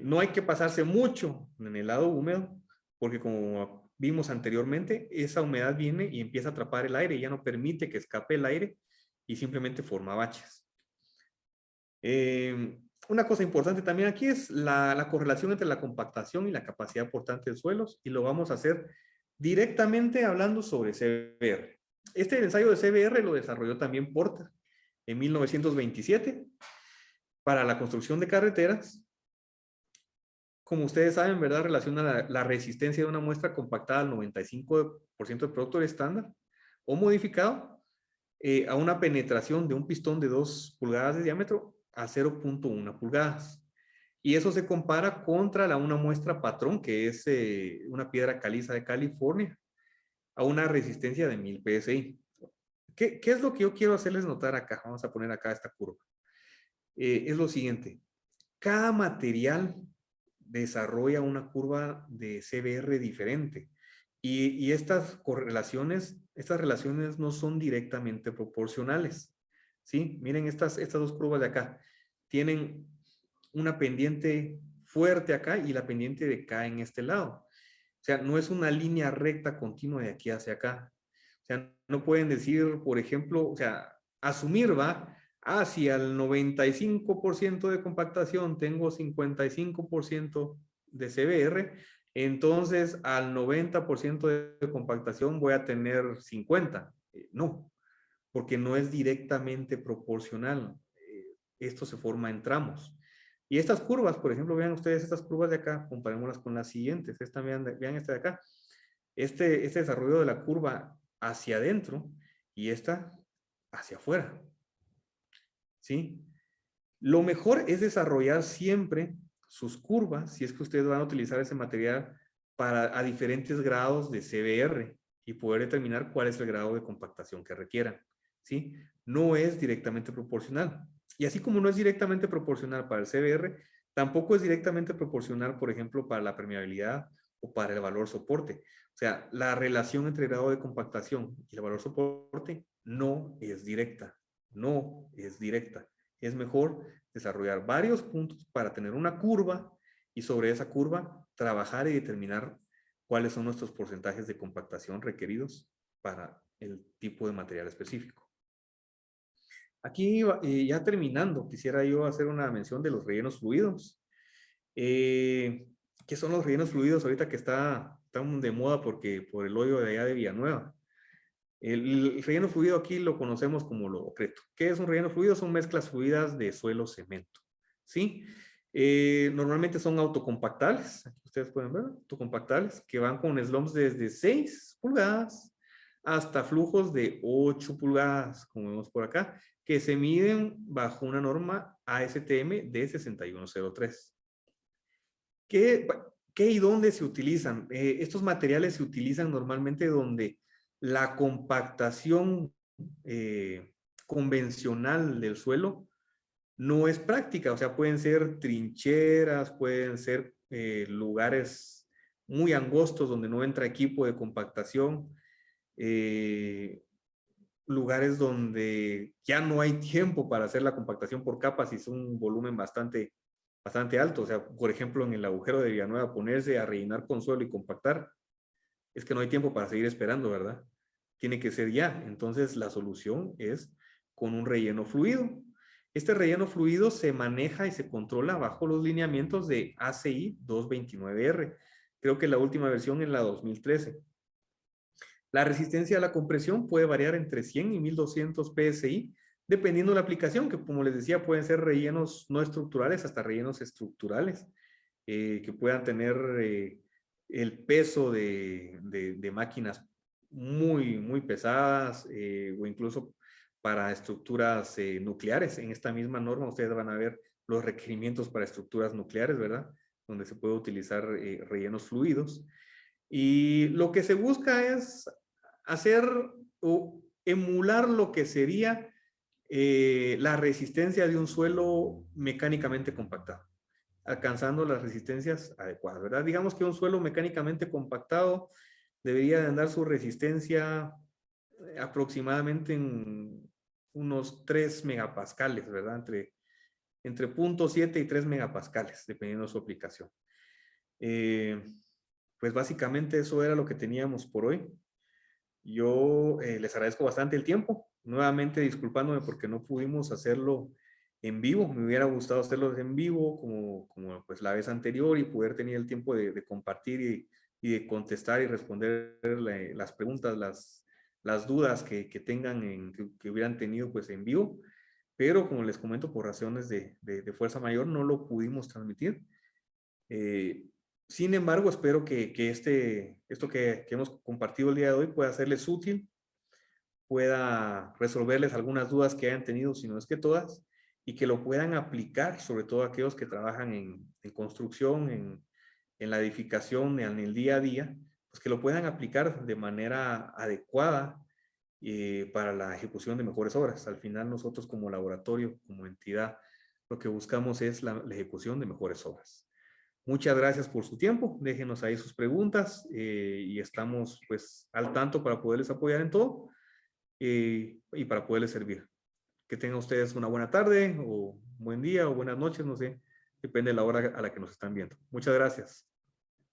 No hay que pasarse mucho en el lado húmedo, porque como vimos anteriormente, esa humedad viene y empieza a atrapar el aire, y ya no permite que escape el aire y simplemente forma baches. Una cosa importante también aquí es la correlación entre la compactación y la capacidad portante de suelos, y lo vamos a hacer directamente hablando sobre CBR. Este ensayo de CBR lo desarrolló también Porter en 1927 para la construcción de carreteras. Como ustedes saben, ¿verdad? Relaciona la resistencia de una muestra compactada al 95% del producto estándar o modificado a una penetración de un pistón de 2 pulgadas de diámetro a 0.1 pulgadas. Y eso se compara contra una muestra patrón, que es una piedra caliza de California, a una resistencia de 1000 PSI. ¿Qué es lo que yo quiero hacerles notar acá? Vamos a poner acá esta curva. Es lo siguiente. Cada material desarrolla una curva de CBR diferente. Y estas relaciones no son directamente proporcionales. ¿Sí? Miren estas dos curvas de acá. Tienen una pendiente fuerte acá y la pendiente de acá en este lado. O sea, no es una línea recta continua de aquí hacia acá. O sea, no pueden decir, por ejemplo, o sea, asumir, ¿va? Si al 95% de compactación tengo 55% de CBR, entonces al 90% de compactación voy a tener 50. No, porque no es directamente proporcional. Esto se forma en tramos. Y estas curvas, por ejemplo, vean ustedes estas curvas de acá, comparémoslas con las siguientes. Vean esta de acá. Este desarrollo de la curva hacia adentro y esta hacia afuera. ¿Sí? Lo mejor es desarrollar siempre sus curvas, si es que ustedes van a utilizar ese material a diferentes grados de CBR y poder determinar cuál es el grado de compactación que requieran. ¿Sí? No es directamente proporcional. Y así como no es directamente proporcional para el CBR, tampoco es directamente proporcional, por ejemplo, para la permeabilidad o para el valor soporte. O sea, la relación entre el grado de compactación y el valor soporte no es directa. No es directa. Es mejor desarrollar varios puntos para tener una curva y sobre esa curva trabajar y determinar cuáles son nuestros porcentajes de compactación requeridos para el tipo de material específico. Aquí, ya terminando, quisiera yo hacer una mención de los rellenos fluidos. ¿Qué son los rellenos fluidos ahorita que están de moda por el hoyo de allá de Villanueva? El relleno fluido aquí lo conocemos como logocreto. ¿Qué es un relleno fluido? Son mezclas fluidas de suelo-cemento. ¿Sí? Normalmente son autocompactables. Aquí ustedes pueden ver, autocompactables, que van con slumps desde 6 pulgadas hasta flujos de 8 pulgadas, como vemos por acá, que se miden bajo una norma ASTM de 6103. ¿Qué y dónde se utilizan? Estos materiales se utilizan normalmente donde la compactación convencional del suelo no es práctica. O sea, pueden ser trincheras, pueden ser lugares muy angostos donde no entra equipo de compactación, lugares donde ya no hay tiempo para hacer la compactación por capas y es un volumen bastante alto. O sea, por ejemplo, en el agujero de Villanueva, ponerse a rellenar con suelo y compactar, es que no hay tiempo para seguir esperando, ¿verdad? Tiene que ser ya. Entonces, la solución es con un relleno fluido. Este relleno fluido se maneja y se controla bajo los lineamientos de ACI 229R. Creo que la última versión es la 2013. La resistencia a la compresión puede variar entre 100 y 1200 PSI, dependiendo de la aplicación, que como les decía, pueden ser rellenos no estructurales hasta rellenos estructurales, que puedan tener el peso de máquinas muy pesadas, o incluso para estructuras nucleares. En esta misma norma ustedes van a ver los requerimientos para estructuras nucleares, ¿verdad? Donde se puede utilizar rellenos fluidos. Y lo que se busca es hacer o emular lo que sería la resistencia de un suelo mecánicamente compactado, alcanzando las resistencias adecuadas, ¿verdad? Digamos que un suelo mecánicamente compactado debería de andar su resistencia aproximadamente en unos 3 megapascales, ¿verdad? Entre 0.7 y 3 megapascales, dependiendo de su aplicación. Pues básicamente eso era lo que teníamos por hoy. Yo les agradezco bastante el tiempo. Nuevamente disculpándome porque no pudimos hacerlo en vivo. Me hubiera gustado hacerlo en vivo como pues la vez anterior y poder tener el tiempo de compartir y de contestar y responder las preguntas, las dudas que tengan, que hubieran tenido pues en vivo. Pero como les comento, por razones de fuerza mayor no lo pudimos transmitir. Sin embargo, espero que esto que hemos compartido el día de hoy pueda serles útil, pueda resolverles algunas dudas que hayan tenido, si no es que todas, y que lo puedan aplicar, sobre todo aquellos que trabajan en construcción, en la edificación, en el día a día, pues que lo puedan aplicar de manera adecuada para la ejecución de mejores obras. Al final nosotros como laboratorio, como entidad, lo que buscamos es la ejecución de mejores obras. Muchas gracias por su tiempo. Déjenos ahí sus preguntas y estamos pues al tanto para poderles apoyar en todo y para poderles servir. Que tengan ustedes una buena tarde o buen día o buenas noches, no sé. Depende de la hora a la que nos están viendo. Muchas gracias.